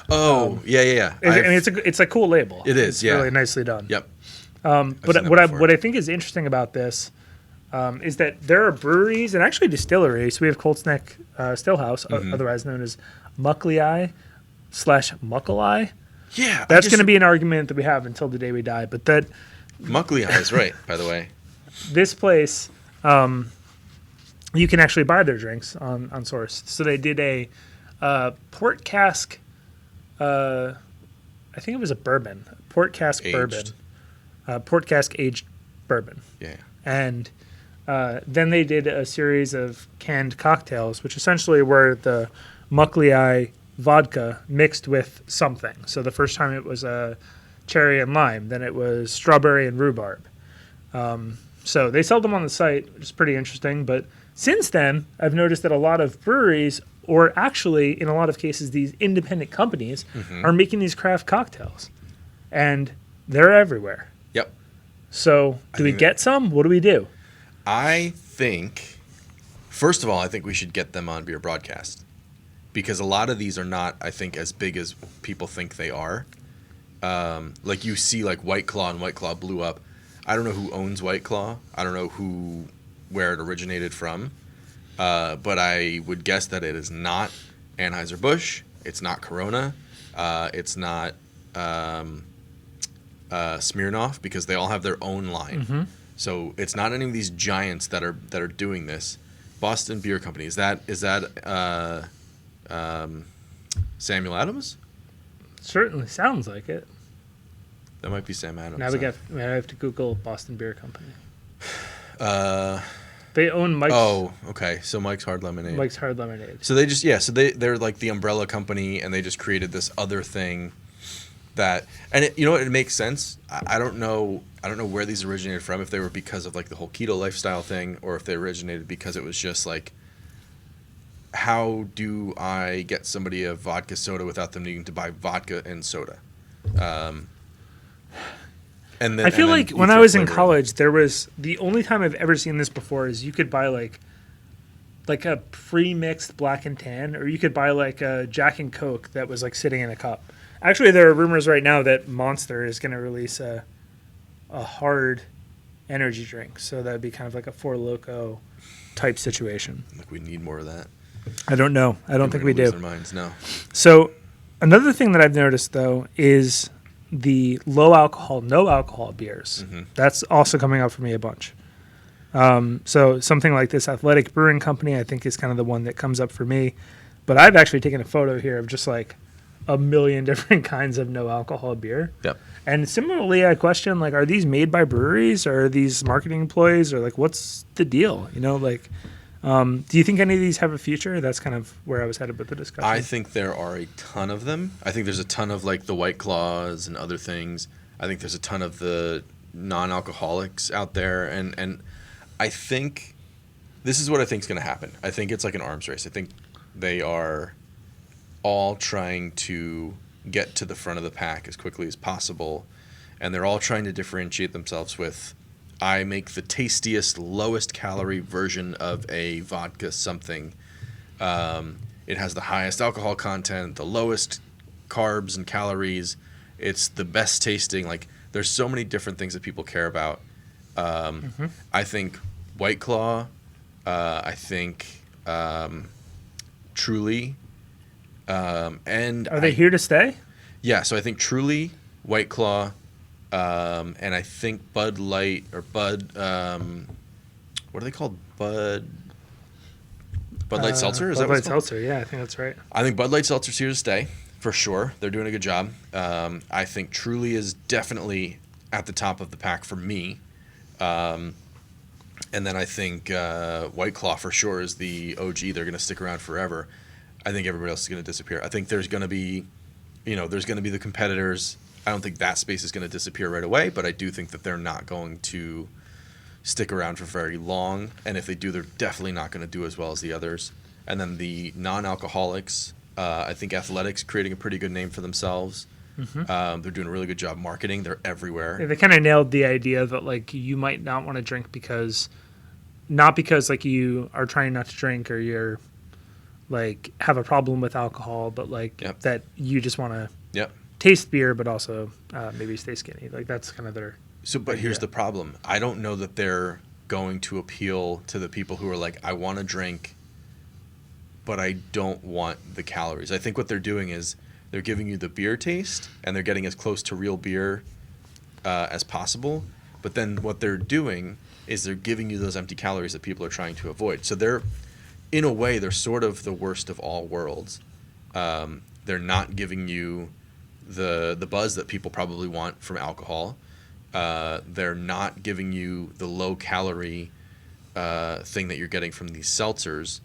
Oh, yeah. I mean, it's a cool label. It is, It's yeah. really nicely done. Yep. But seen that what before. I think is interesting about this is that there are breweries and actually distilleries. We have Colt's Neck Stillhouse, Mm-hmm. otherwise known as Muckley/Muckleye. Yeah. That's going to be an argument that we have until the day we die. But that Muckley is right, by the way. this place you can actually buy their drinks on Source. So they did a port cask. I think it was a bourbon, port cask Aged. bourbon, port cask aged bourbon, Yeah. and then they did a series of canned cocktails, which essentially were the Muckley vodka mixed with something. So the first time it was cherry and lime, then it was strawberry and rhubarb. So they sell them on the site, which is pretty interesting. But since then, I've noticed that a lot of breweries, or actually in a lot of cases, these independent companies are making these craft cocktails. And they're everywhere. Yep. So do we get some? What do we do? I think, first of all, I think we should get them on Beer Broadcast. Because a lot of these are not, I think, as big as people think they are. Like you see like White Claw, and White Claw blew up. I don't know who owns White Claw. I don't know where it originated from. But I would guess that it is not Anheuser-Busch. It's not Corona. It's not Smirnoff, because they all have their own line. So it's not any of these giants that are doing this. Boston Beer Company, is that Samuel Adams? Certainly sounds like it. That might be Sam Adams. Now we have to Google Boston Beer Company. Uh, They own Mike's. oh, okay. So Mike's Hard Lemonade. Mike's Hard Lemonade. So they're like the umbrella company, and they just created this other thing that, and it makes sense. I don't know where these originated from, if they were because of like the whole keto lifestyle thing, or if they originated because it was just like, how do I get somebody a vodka soda without them needing to buy vodka and soda? And then I feel like you when I throw was in flavor college, there was the only time I've ever seen this before is you could buy like a pre-mixed black and tan, or you could buy like a Jack and Coke that was like sitting in a cup. Actually, there are rumors right now that Monster is going to release a hard energy drink, so that'd be kind of like a Four Loko type situation. Like, we need more of that. I don't know. I don't think we do. Their minds, no. So another thing that I've noticed though is the low alcohol, no alcohol beers. That's also coming up for me a bunch. So something like this Athletic Brewing Company, I think, is kind of the one that comes up for me. But I've actually taken a photo here of just like a million different kinds of no alcohol beer. Yep. And similarly, I question, like, are these made by breweries, or are these marketing employees, or like, what's the deal? Do you think any of these have a future? That's kind of where I was headed with the discussion. I think there are a ton of them. I think there's a ton of like the White Claws and other things. I think there's a ton of the non-alcoholics out there, and I think this is what I think is going to happen. I think it's like an arms race. I think they are all trying to get to the front of the pack as quickly as possible, and they're all trying to differentiate themselves with, I make the tastiest, lowest calorie version of a vodka something. It has the highest alcohol content, the lowest carbs and calories. It's the best tasting. Like, there's so many different things that people care about. I think White Claw, I think Truly, and are they here to stay? Yeah, so I think Truly, White Claw, and I think Bud Light, or Bud, what are they called? Bud Light Seltzer? Is Bud that what Light it's called? Seltzer, yeah, I think that's right. I think Bud Light Seltzer's here to stay, for sure. They're doing a good job. I think Truly is definitely at the top of the pack for me. And then I think White Claw for sure is the OG. They're going to stick around forever. I think everybody else is going to disappear. I think there's going to be, there's going to be the competitors. I don't think that space is going to disappear right away, but I do think that they're not going to stick around for very long. And if they do, they're definitely not going to do as well as the others. And then the non-alcoholics, I think Athletic's creating a pretty good name for themselves. They're doing a really good job marketing. They're everywhere. Yeah, they kind of nailed the idea that like you might not want to drink not because like you are trying not to drink or you're like have a problem with alcohol, but like that you just want to taste beer, but also maybe stay skinny. Like that's kind of their. So, but here's the problem. I don't know that they're going to appeal to the people who are like, I want to drink, but I don't want the calories. I think what they're doing is they're giving you the beer taste, and they're getting as close to real beer as possible. But then what they're doing is they're giving you those empty calories that people are trying to avoid. So they're, in a way, they're sort of the worst of all worlds. They're not giving you the buzz that people probably want from alcohol. They're not giving you the low calorie thing that you're getting from these seltzers.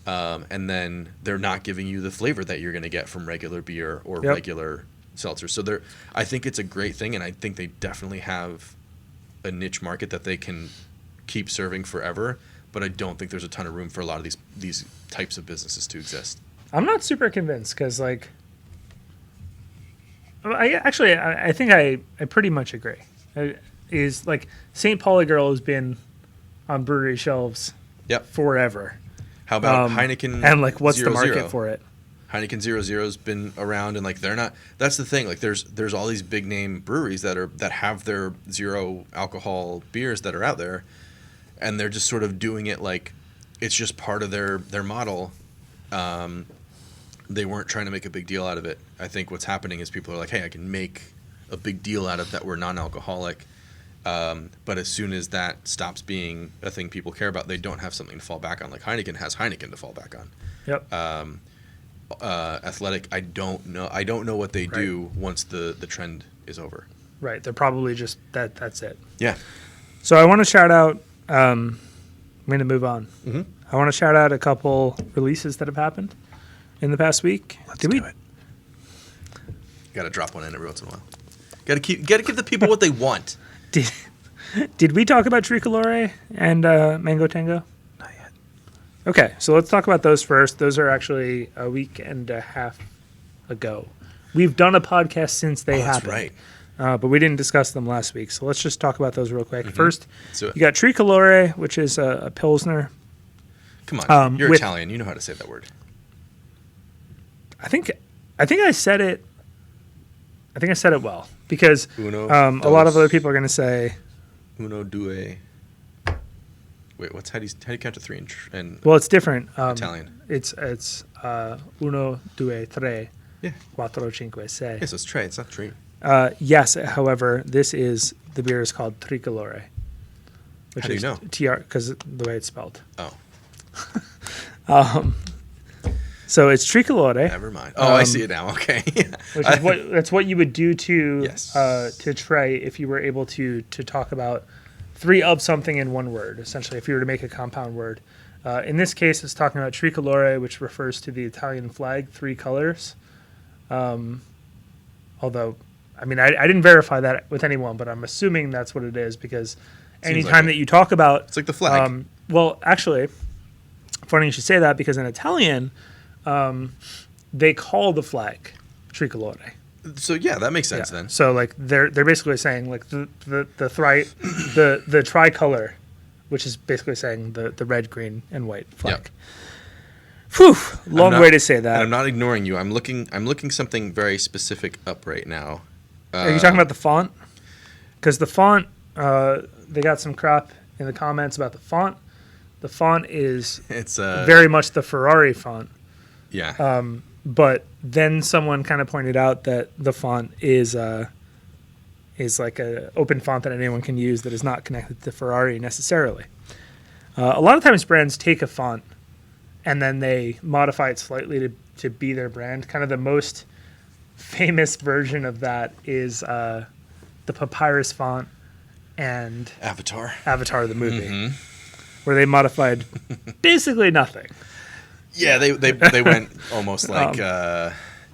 And then they're not giving you the flavor that you're going to get from regular beer or regular seltzer. So I think it's a great thing, and I think they definitely have a niche market that they can keep serving forever. But I don't think there's a ton of room for a lot of these types of businesses to exist. I'm not super convinced because, like, I think I pretty much agree. Is like St. Pauli Girl has been on brewery shelves forever. How about Heineken? And like, what's 0, the market 0? for it? Heineken 0.0's been around, and like they're not. That's the thing. Like there's all these big name breweries that have their zero alcohol beers that are out there, and they're just sort of doing it like it's just part of their model. They weren't trying to make a big deal out of it. I think what's happening is people are like, hey, I can make a big deal out of that we're non-alcoholic. But as soon as that stops being a thing people care about, they don't have something to fall back on. Like Heineken has Heineken to fall back on. Yep. Athletic, I don't know what they do once the trend is over. Right. They're probably just that's it. Yeah. So I want to shout out, I'm going to move on. Mm-hmm. I want to shout out a couple releases that have happened in the past week. Let's do it. Got to drop one in every once in a while. Got to give the people what they want. Did we talk about Tricolore and Mango Tango? Not yet. Okay, so let's talk about those first. Those are actually a week and a half ago. We've done a podcast since they happened. That's right. But we didn't discuss them last week. So let's just talk about those real quick. Mm-hmm. First, you got Tricolore, which is a Pilsner. Come on, you're Italian. You know how to say that word. I think I said it. I think I said it well because a lot of other people are going to say uno, due. Wait, how do you count to three in well, it's different. Italian. It's uno, due, tre, yeah, quattro, cinque, sei. Yes, it's tre. It's not tree. Yes, however, the beer is called Tricolore. Which How do you is know? TR because the way it's spelled. Oh. So it's Tricolore. Never mind. Oh, I see it now. Okay. Which is that's what you would do to Yes. to Trey if you were able to talk about three of something in one word. Essentially, if you were to make a compound word. In this case, it's talking about Tricolore, which refers to the Italian flag, three colors. Although, I mean, I didn't verify that with anyone, but I'm assuming that's what it is because anytime that you talk about... It's like the flag. Well, actually, funny you should say that because in Italian, they call the flag Tricolore. So yeah, that makes sense then. So like they're basically saying like the tricolor, which is basically saying the red, green, and white flag. Yep. Whew, long way to say that. And I'm not ignoring you. I'm looking something very specific up right now. Are you talking about the font? Because the font, they got some crap in the comments about the font. The font is very much the Ferrari font. Yeah. But then someone kind of pointed out that the font is like an open font that anyone can use that is not connected to Ferrari necessarily. A lot of times brands take a font and then they modify it slightly to be their brand. Kind of the most famous version of that is the Papyrus font and Avatar the movie, where they modified basically nothing. Yeah, they went almost like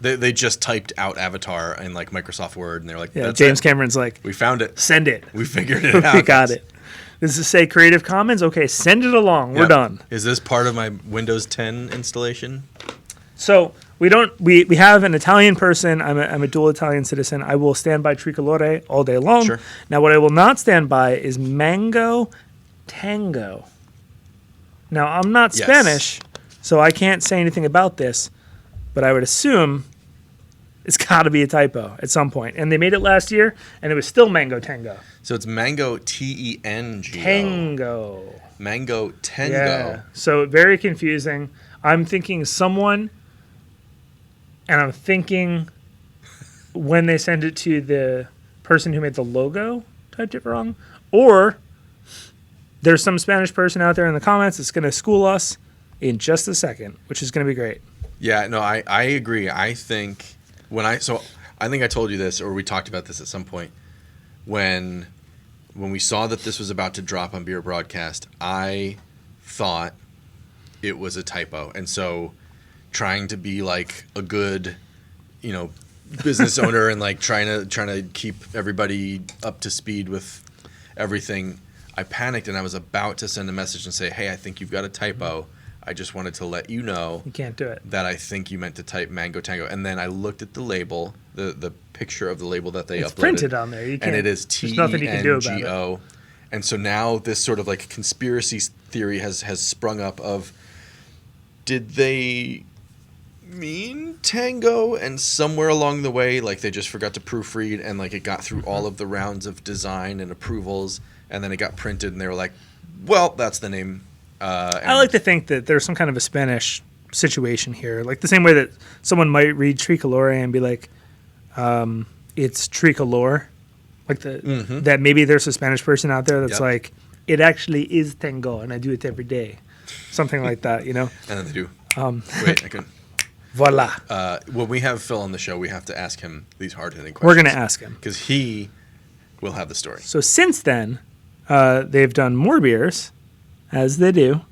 they just typed out Avatar in like Microsoft Word, and they're like, yeah. James Cameron's like, we found it, send it, we figured it out, we got it. Does it say Creative Commons? Okay, send it along. We're done. Is this part of my Windows 10 installation? So we have an Italian person. I'm a dual Italian citizen. I will stand by Tricolore all day long. Sure. Now, what I will not stand by is Mango Tango. Now, I'm not Spanish, so I can't say anything about this, but I would assume it's got to be a typo at some point. And they made it last year, and it was still Mango Tango. So it's Mango Tengo. Tango. Mango Tango. Yeah. So very confusing. I'm thinking someone, and I'm thinking when they send it to the person who made the logo, typed it wrong, or there's some Spanish person out there in the comments that's going to school us in just a second, which is going to be great. Yeah, no, I agree. I think I think I told you this, or we talked about this at some point when we saw that this was about to drop on Beer Broadcast. I thought it was a typo, and so trying to be like a good, business owner and like trying to keep everybody up to speed with everything, I panicked and I was about to send a message and say, "Hey, I think you've got a typo. I just wanted to let you know You can't do it. that I think you meant to type Mango Tango." And then I looked at the label, the picture of the label that they It's uploaded. printed on there. You can't, And it is there's nothing you can do about it. TENGO. And so now this sort of like conspiracy theory has sprung up of, did they mean tango, and somewhere along the way like they just forgot to proofread, and like it got through all of the rounds of design and approvals, and then it got printed and they were like, well, that's the name. I like to think that there's some kind of a Spanish situation here, like the same way that someone might read tricolore and be like, it's tricolor, like that maybe there's a Spanish person out there that's Yep. like, it actually is tango and I do it every day, something like that, And then they do. Wait, I couldn't. Voila. When we have Phil on the show, we have to ask him these hard-hitting questions. We're going to ask him. Because he will have the story. So since then, they've done more beers, as they do.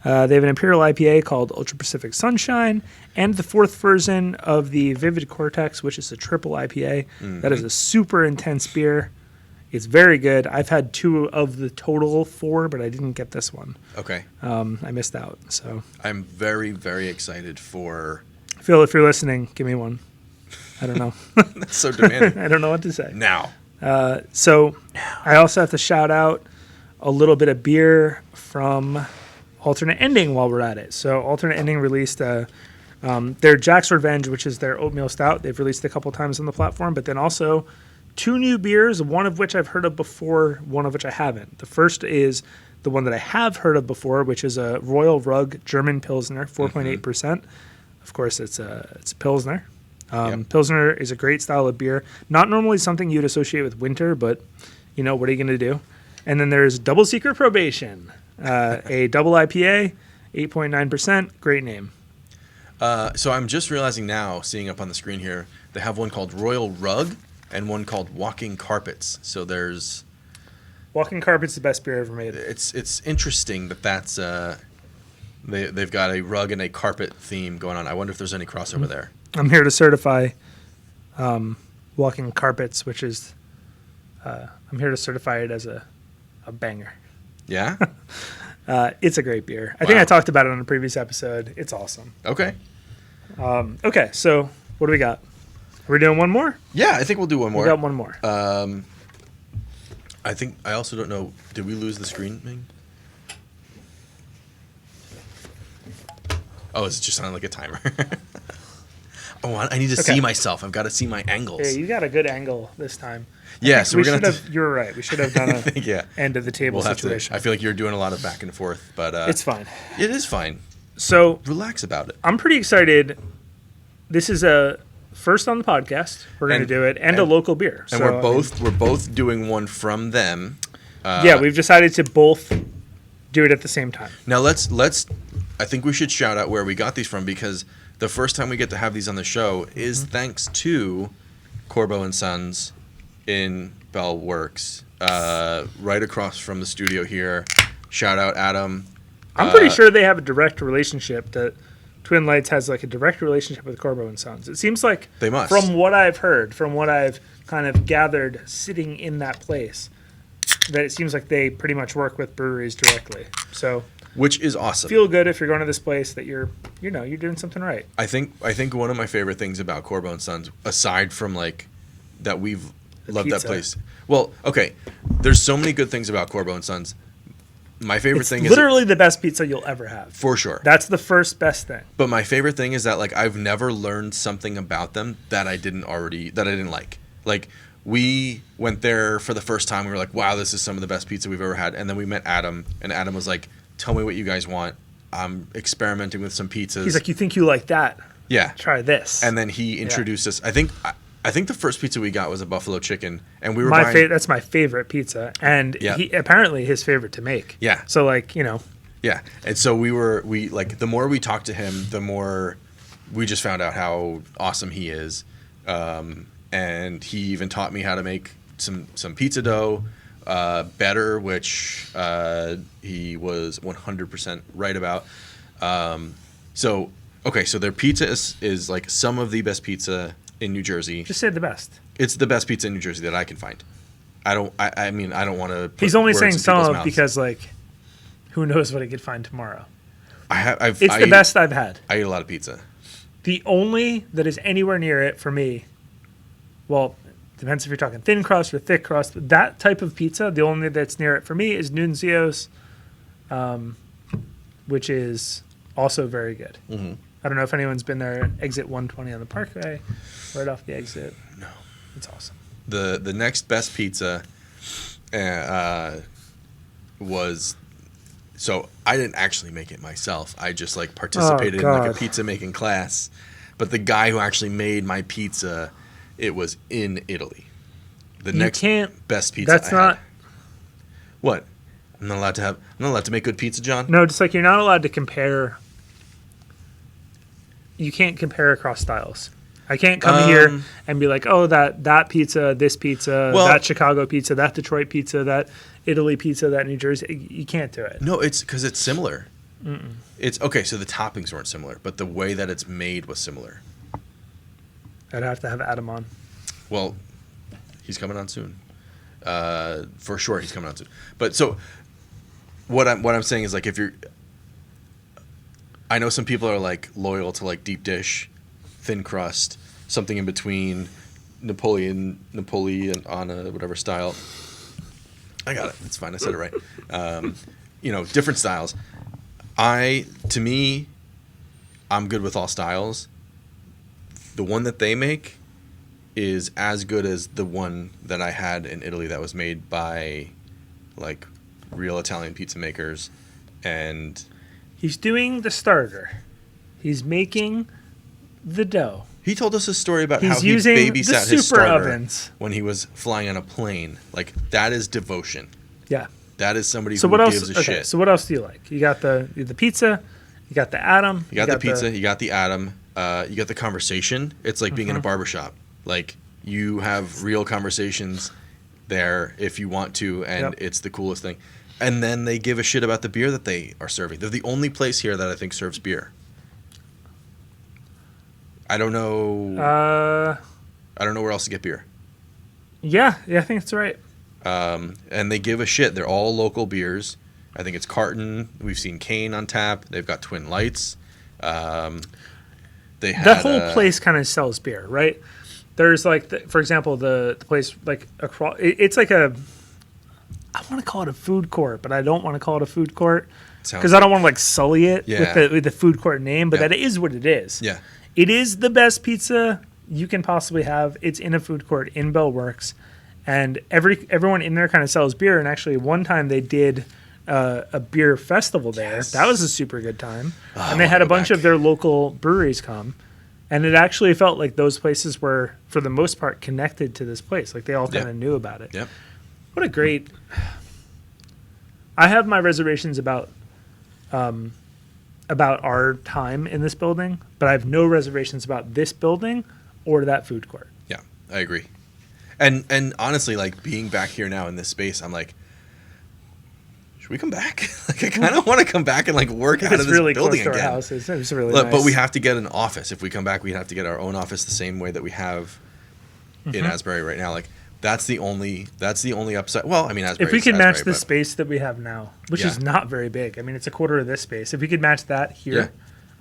They have an Imperial IPA called Ultra Pacific Sunshine, and the fourth version of the Vivid Cortex, which is a triple IPA. Mm-hmm. That is a super intense beer. It's very good. I've had 2 of the total 4, but I didn't get this one. Okay. I missed out. So, I'm very, very excited for... Phil, if you're listening, give me one. I don't know. That's so demanding. I don't know what to say. Now. So I also have to shout out a little bit of beer from Alternate Ending while we're at it. So Alternate Ending released their Jack's Revenge, which is their oatmeal stout. They've released a couple times on the platform, but then also 2 new beers, one of which I've heard of before, one of which I haven't. The first is the one that I have heard of before, which is a Royal Rug German Pilsner, 4.8%. Of course, it's a Pilsner. Yep. Pilsner is a great style of beer. Not normally something you'd associate with winter, but, what are you going to do? And then there's Double Secret Probation, a double IPA, 8.9%. Great name. So I'm just realizing now, seeing up on the screen here, they have one called Royal Rug and one called Walking Carpets. So there's... Walking Carpet's the best beer ever made. It's interesting that's... They've got a rug and a carpet theme going on. I wonder if there's any crossover there. I'm here to certify Walking Carpets, which is... I'm here to certify it as a banger. Yeah? It's a great beer. I think I talked about it on a previous episode. It's awesome. Okay. Okay, so what do we got? Are we doing one more? Yeah, I think we'll do one more. We got one more. I think... I also don't know... Did we lose the screen, Ming? Oh, it's just on like a timer. I need to see myself. I've got to see my angles. Yeah, you got a good angle this time. Yeah, so we're going to... You're right. We should have done a end of the table situation. I feel like you're doing a lot of back and forth, but... it's fine. It is fine. So... Relax about it. I'm pretty excited. This is a first on the podcast. We're going to do it, and a local beer. And so, we're both doing one from them. Yeah, we've decided to both do it at the same time. Now let's I think we should shout out where we got these from, because the first time we get to have these on the show is thanks to Corbo and Sons in Bell Works, right across from the studio here. Shout out Adam. I'm pretty sure they have a direct relationship. That Twin Lights has like a direct relationship with Corbo and Sons. It seems like they must. From what I've heard, from what I've kind of gathered sitting in that place, that it seems like they pretty much work with breweries directly. So, which is awesome. Feel good if you're going to this place that you're doing something right. I think one of my favorite things about Corbo and Sons, aside from like that we've loved that place. Well, okay, there's so many good things about Corbo and Sons. My favorite thing is literally the best pizza you'll ever have. For sure. That's the first best thing. But my favorite thing is that like I've never learned something about them that I didn't like. Like we went there for the first time. We were like, wow, this is some of the best pizza we've ever had. And then we met Adam, and Adam was like, tell me what you guys want. I'm experimenting with some pizzas. He's like, you think you like that? Yeah. Try this. And then he introduced us. I think I think the first pizza we got was a buffalo chicken, and we were buying. That's my favorite pizza, and Yeah. he apparently his favorite to make. Yeah. So like, you know, Yeah, and so we like the more we talked to him, the more we just found out how awesome he is, and he even taught me how to make some pizza dough better, which he was 100% right about. So their pizza is like some of the best pizza in New Jersey. just say the best. It's the best pizza in New Jersey that I can find. I mean I don't want to. He's only saying some of because like, who knows what he could find tomorrow. It's the best I've had. I eat a lot of pizza. The only that is anywhere near it for me, well, depends if you're talking thin crust or thick crust. But that type of pizza, the only that's near it for me is Nunzio's, which is also very good. Mm-hmm. I don't know if anyone's been there. Exit 120 on the Parkway, right off the exit. No. It's awesome. The next best pizza was, so I didn't actually make it myself. I just like participated in like a pizza making class. But the guy who actually made my pizza, it was in Italy. The next best pizza. That's not. What? I'm not allowed to make good pizza, John. No, just like you're not allowed to compare. You can't compare across styles. I can't come here and be like, oh, that pizza, this pizza, that Chicago pizza, that Detroit pizza, that Italy pizza, that New Jersey. You can't do it. No, it's because it's similar. It's okay. So the toppings weren't similar, but the way that it's made was similar. I'd have to have Adam on. Well, he's coming on soon. For sure, he's coming on soon. But so, what I'm saying is like if you're, I know some people are like loyal to like deep dish, thin crust, something in between, Napoleon on a whatever style. I got it. It's fine. I said it right. Different styles. To me, I'm good with all styles. The one that they make is as good as the one that I had in Italy that was made by like real Italian pizza makers. And he's doing the starter. He's making the dough. He told us a story about how he using babysat the his super starter ovens when he was flying on a plane. Like that is devotion. Yeah. That is somebody So who what else? gives a shit. So what else do you like? You got the pizza, you got the Adam, You got the pizza, you got the Adam, you got the conversation. It's like being in a barbershop. Like you have real conversations there if you want to, and it's the coolest thing. And then they give a shit about the beer that they are serving. They're the only place here that I think serves beer. I don't know. I don't know where else to get beer. Yeah, I think that's right. And they give a shit. They're all local beers. I think it's Carton. We've seen Kane on tap. They've got Twin Lights. That whole place kind of sells beer, right? There's like, for example, the place like across. It's like I want to call it a food court, but I don't want to call it a food court because I don't want to like sully it with the food court name. But that is what it is. Yeah, it is the best pizza you can possibly have. It's in a food court in Bell Works, and everyone in there kind of sells beer. And actually, one time they did a beer festival there. Yes. That was a super good time, and they had a bunch of their local breweries come. And it actually felt like those places were, for the most part, connected to this place. Like they all kind of knew about it. Yep. What a great. I have my reservations about our time in this building, but I have no reservations about this building or that food court. Yeah, I agree. And honestly, like being back here now in this space, I'm like, should we come back? Like I kind of want to come back and like work out of this really building close to again. Our house. It's really nice. But we have to get an office. If we come back, we'd have to get our own office the same way that we have in Asbury right now. Like that's the only upside. Well, I mean, Asbury. If we could match the space that we have now, which is not very big. I mean, it's a quarter of this space. If we could match that here,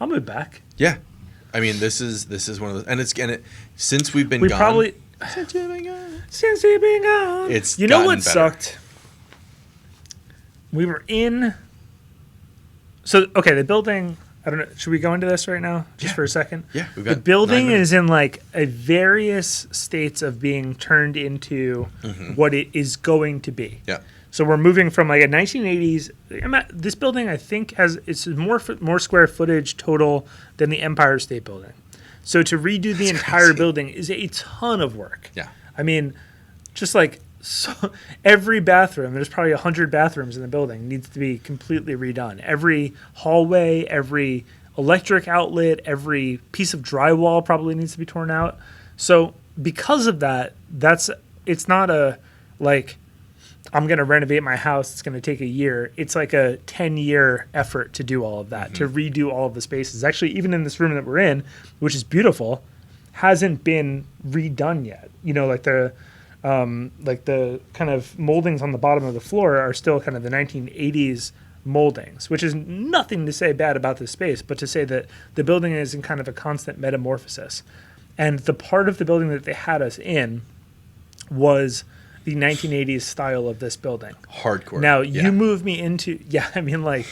I'll move back. Yeah, I mean, this is one of those, since we've been gone. Since we've been gone. It's you know what better. sucked. We were in. So okay, the building. I don't know. Should we go into this right now, just for a second? Yeah, we've got the building is in like a various states of being turned into what it is going to be. Yeah. So we're moving from like a 1980s. This building, I think, it's more square footage total than the Empire State Building. So to redo the entire crazy. building is a ton of work. Yeah. I mean, just like every bathroom, there's probably 100 bathrooms in the building, needs to be completely redone. Every hallway, every electric outlet, every piece of drywall probably needs to be torn out. So because of that, it's not a like I'm going to renovate my house, it's going to take a year. It's like a 10-year effort to do all of that, to redo all of the spaces. Actually, even in this room that we're in, which is beautiful, hasn't been redone yet. You know, like the kind of moldings on the bottom of the floor are still kind of the 1980s moldings, which is nothing to say bad about this space, but to say that the building is in kind of a constant metamorphosis. And the part of the building that they had us in was the 1980s style of this building. Hardcore. Now, you move me into, I mean, like,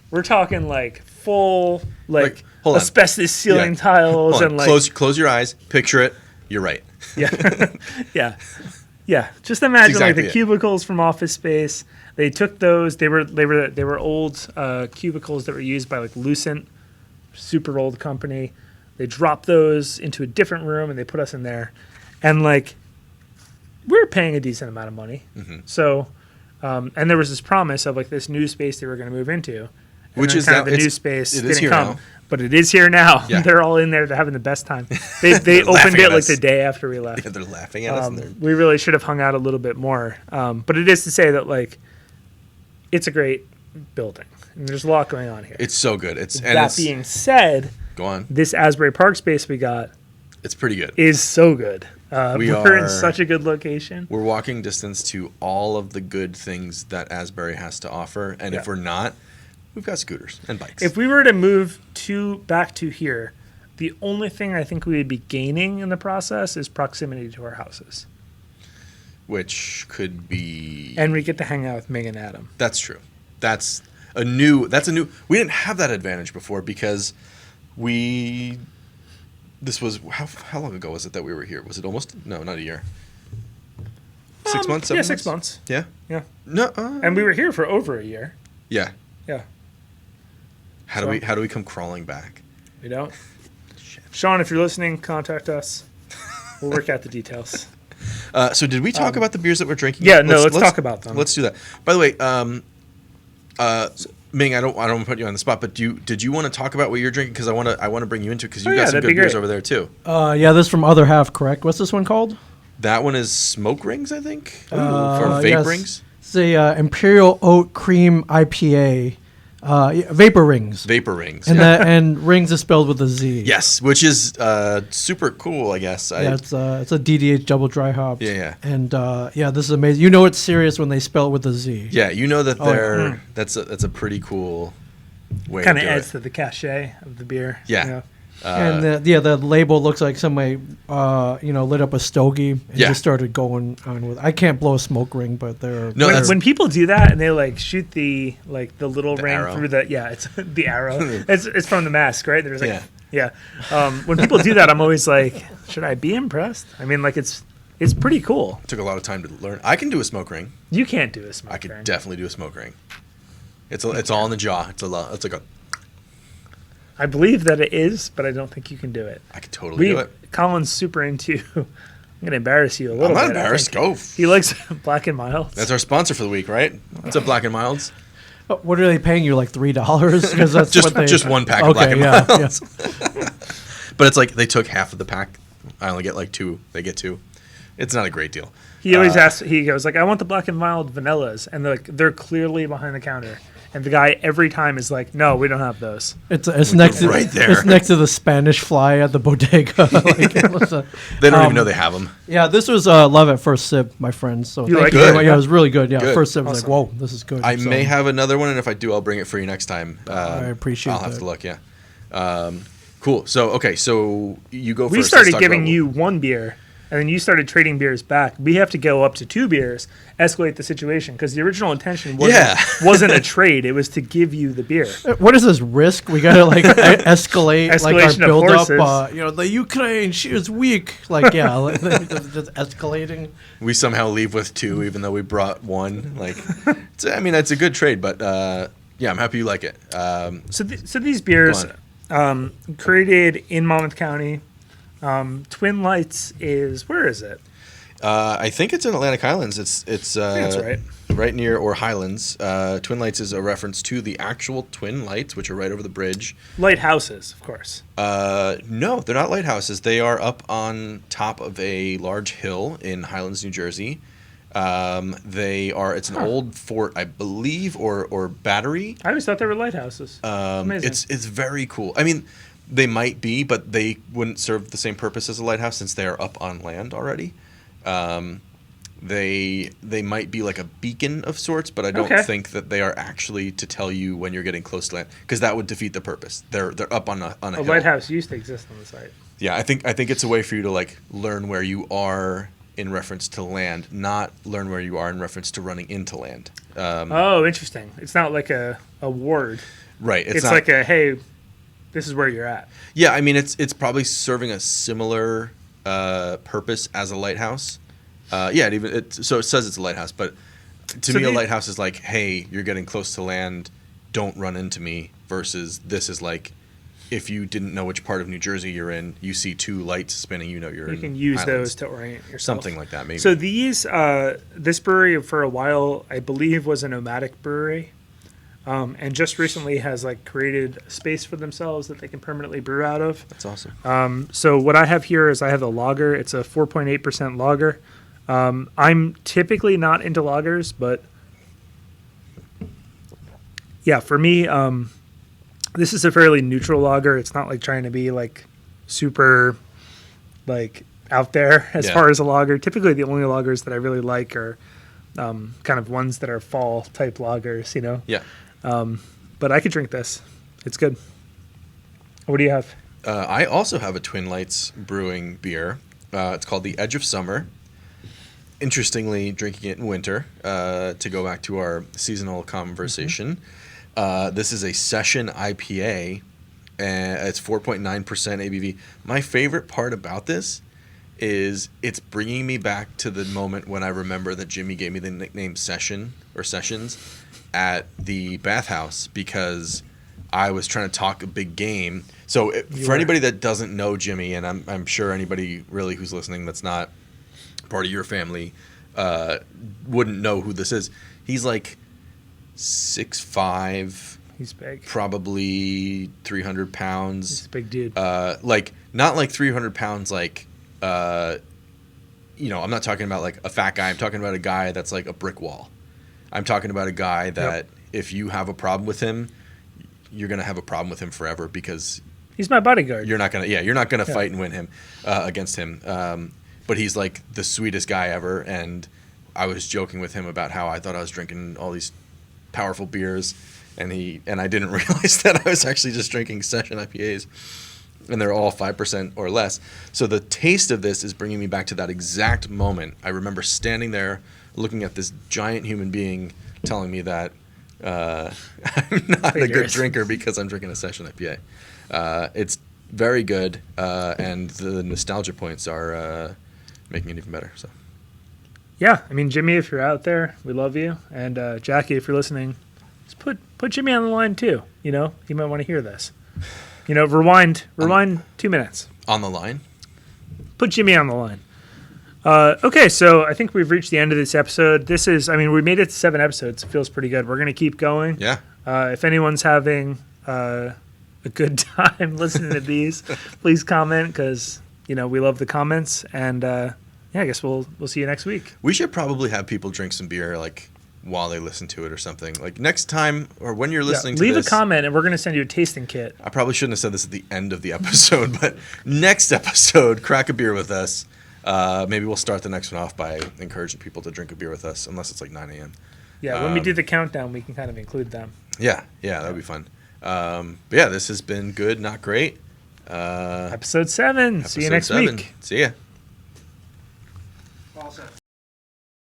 we're talking like full, like hold on. asbestos ceiling tiles Hold on. and like. Close your eyes, picture it. You're right. Yeah. Yeah. Just imagine exactly like the it. cubicles from Office Space. They took those. They were old cubicles that were used by like Lucent, super old company. They dropped those into a different room and they put us in there, and like we were paying a decent amount of money. So, and there was this promise of like this new space they were going to move into, and Which then is kind now of the new space it is didn't here come. now. But it is here now. Yeah. They're all in there. They're having the best time. They opened laughing it at like us. the day after we left. Yeah, they're laughing at us. And they're, We really should have hung out a little bit more. But it is to say that like it's a great building. And there's a lot going on here. it's so good. It's Being said, go on. this Asbury Park space we got It's pretty good. is so good. We're in are- such a good location. We're walking distance to all of the good things that Asbury has to offer, and if Yeah. we're not, we've got scooters and bikes. If we were to move back to here, the only thing I think we would be gaining in the process is proximity to our houses. Which could be And we get to hang out with Meg and Adam. That's true. That's a new. We didn't have that advantage before because this was how long ago was it that we were here? Was it almost not a year? 6 months? 7 Yeah, months? 6 months. Yeah. Yeah. No. And we were here for over a year. Yeah. Yeah. How do we come crawling back? You know? Sean, if you're listening, contact us. We'll work out the details. So did we talk about the beers that we're drinking? Yeah, let's talk about them. Let's do that. By the way, Ming, I don't want to put you on the spot, but did you want to talk about what you're drinking? Because I want to bring you into it because you got some that'd good be beers great. over there too. Yeah, this is from Other Half, correct? What's this one called? That one is Smoke Rings, I think, for vape yes. rings. It's a Imperial Oat Cream IPA. Vapor Rings. Vapor Rings. And and Rings is spelled with a Z. Yes, which is super cool, I guess. Yeah, it's a DDH double dry hop. Yeah. And this is amazing. You know it's serious when they spell it with a Z. Yeah, you know that yeah. that's a pretty cool way Kind to of do adds it. to the cachet of the beer. Yeah. You know? And the label looks like somebody lit up a stogie and Yeah. just started going on with. I can't blow a smoke ring, but they're No, that's- When people do that and they like shoot the little ring arrow. through it's the arrow. It's from The Mask, right? There's like Yeah. When people do that, I'm always like, should I be impressed? I mean, like it's pretty cool. Took a lot of time to learn. I can do a smoke ring. You can't do a smoke I could ring. definitely do a smoke ring. It's all in the jaw. It's like a. I believe that it is, but I don't think you can do it. I could totally do it. Colin's super into. I'm gonna embarrass you a little I'm bit. not I embarrassed. think. Go. He likes Black and Mild. That's our sponsor for the week, right? What's up, Black and Milds? What are they paying you, like $3? Because that's Just what they, just one pack of Black and yeah, Milds. But it's like they took half of the pack. I only get like 2. They get 2. It's not a great deal. He always asks. He goes like, "I want the Black and Mild vanillas," and they're clearly behind the counter. And the guy every time is like, "No, we don't have those." It's next to right there. It's next to the Spanish Fly at the bodega. They don't even know they have them. Yeah, this was love at first sip, my friends. So You thank like you it? very much. Yeah, it was really good. Yeah, Good. first sip was Awesome. like, whoa, this is good. I So, may have another one, and if I do, I'll bring it for you next time. I appreciate I'll have that. to look. Yeah. Cool. So you go first. We Let's started talk giving about- you one beer, and then you started trading beers back. We have to go up to 2 beers, escalate the situation, because the original intention wasn't a trade. It was to give you the beer. What is this risk? We gotta like escalate like our Escalation of build up. horses. The Ukraine, she is weak. Like just escalating. We somehow leave with 2, even though we brought 1. Like, it's a good trade, but yeah, I'm happy you like it. So these beers, Go created in Monmouth County. Twin Lights is, where is it? I think it's in Atlantic Highlands. It's I think that's right. right near, or Highlands. Twin Lights is a reference to the actual Twin Lights, which are right over the bridge. Lighthouses, of course. No, they're not lighthouses. They are up on top of a large hill in Highlands, New Jersey. It's an old fort, I believe, or battery. I always thought they were lighthouses. Amazing. It's very cool. I mean, they might be, but they wouldn't serve the same purpose as a lighthouse since they are up on land already. They might be like a beacon of sorts, but I don't think that they are actually to tell you when you're getting close to land, because that would defeat the purpose. They're up on a hill. Lighthouse used to exist on the site. Yeah, I think it's a way for you to like learn where you are in reference to land, not learn where you are in reference to running into land. Interesting. It's not like a ward. Right. It's not like a, hey, this is where you're at. Yeah, I mean, it's probably serving a similar purpose as a lighthouse. So it says it's a lighthouse, but to me, a lighthouse is like, hey, you're getting close to land, don't run into me, versus this is like, if you didn't know which part of New Jersey you're in, you see two lights spinning, you're in You can use Highlands. those to orient yourself. Something like that, maybe. So this brewery for a while, I believe, was a nomadic brewery. And just recently has like created a space for themselves that they can permanently brew out of. That's awesome. So what I have here is I have a lager. It's a 4.8% lager. I'm typically not into lagers, but yeah, for me, this is a fairly neutral lager. It's not like trying to be like super like out there as far as a lager. Typically, the only lagers that I really like are kind of ones that are fall type lagers, you know? Yeah. But I could drink this. It's good. What do you have? I also have a Twin Lights Brewing beer. It's called the Edge of Summer. Interestingly, drinking it in winter, to go back to our seasonal conversation. This is a session IPA, and it's 4.9% ABV. My favorite part about this is it's bringing me back to the moment when I remember that Jimmy gave me the nickname Session or Sessions at the bathhouse, because I was trying to talk a big game. So for anybody that doesn't know Jimmy, and I'm sure anybody really who's listening that's not part of your family wouldn't know who this is. He's like 6'5". He's big. Probably 300 pounds. He's a big dude. Like not like 300 pounds like I'm not talking about like a fat guy. I'm talking about a guy that's like a brick wall. I'm talking about a guy that if you have a problem with him, you're going to have a problem with him forever, because he's my bodyguard. You're not going to fight and win him against him. But he's like the sweetest guy ever. And I was joking with him about how I thought I was drinking all these powerful beers, and I didn't realize that I was actually just drinking session IPAs, and they're all 5% or less. So the taste of this is bringing me back to that exact moment. I remember standing there looking at this giant human being telling me that I'm not a good drinker because I'm drinking a session IPA. It's very good, and the nostalgia points are making it even better. So. Yeah, I mean, Jimmy, if you're out there, we love you. And Jackie, if you're listening, just put Jimmy on the line too. You know, he might want to hear this. You know, rewind 2 minutes. On the line? Put Jimmy on the line. Okay, so I think we've reached the end of this episode. We made it to 7 episodes. It feels pretty good. We're going to keep going. Yeah. If anyone's having a good time listening to these, please comment, because, we love the comments. And, I guess we'll see you next week. We should probably have people drink some beer, like, while they listen to it or something. Like, next time, or when you're listening to this. Leave a comment, and we're going to send you a tasting kit. I probably shouldn't have said this at the end of the episode, but next episode, crack a beer with us. Maybe we'll start the next one off by encouraging people to drink a beer with us, unless it's like 9 a.m. Yeah, when we do the countdown, we can kind of include them. Yeah, that would be fun. But yeah, this has been good, not great. Episode 7. See you next week. See ya. Awesome.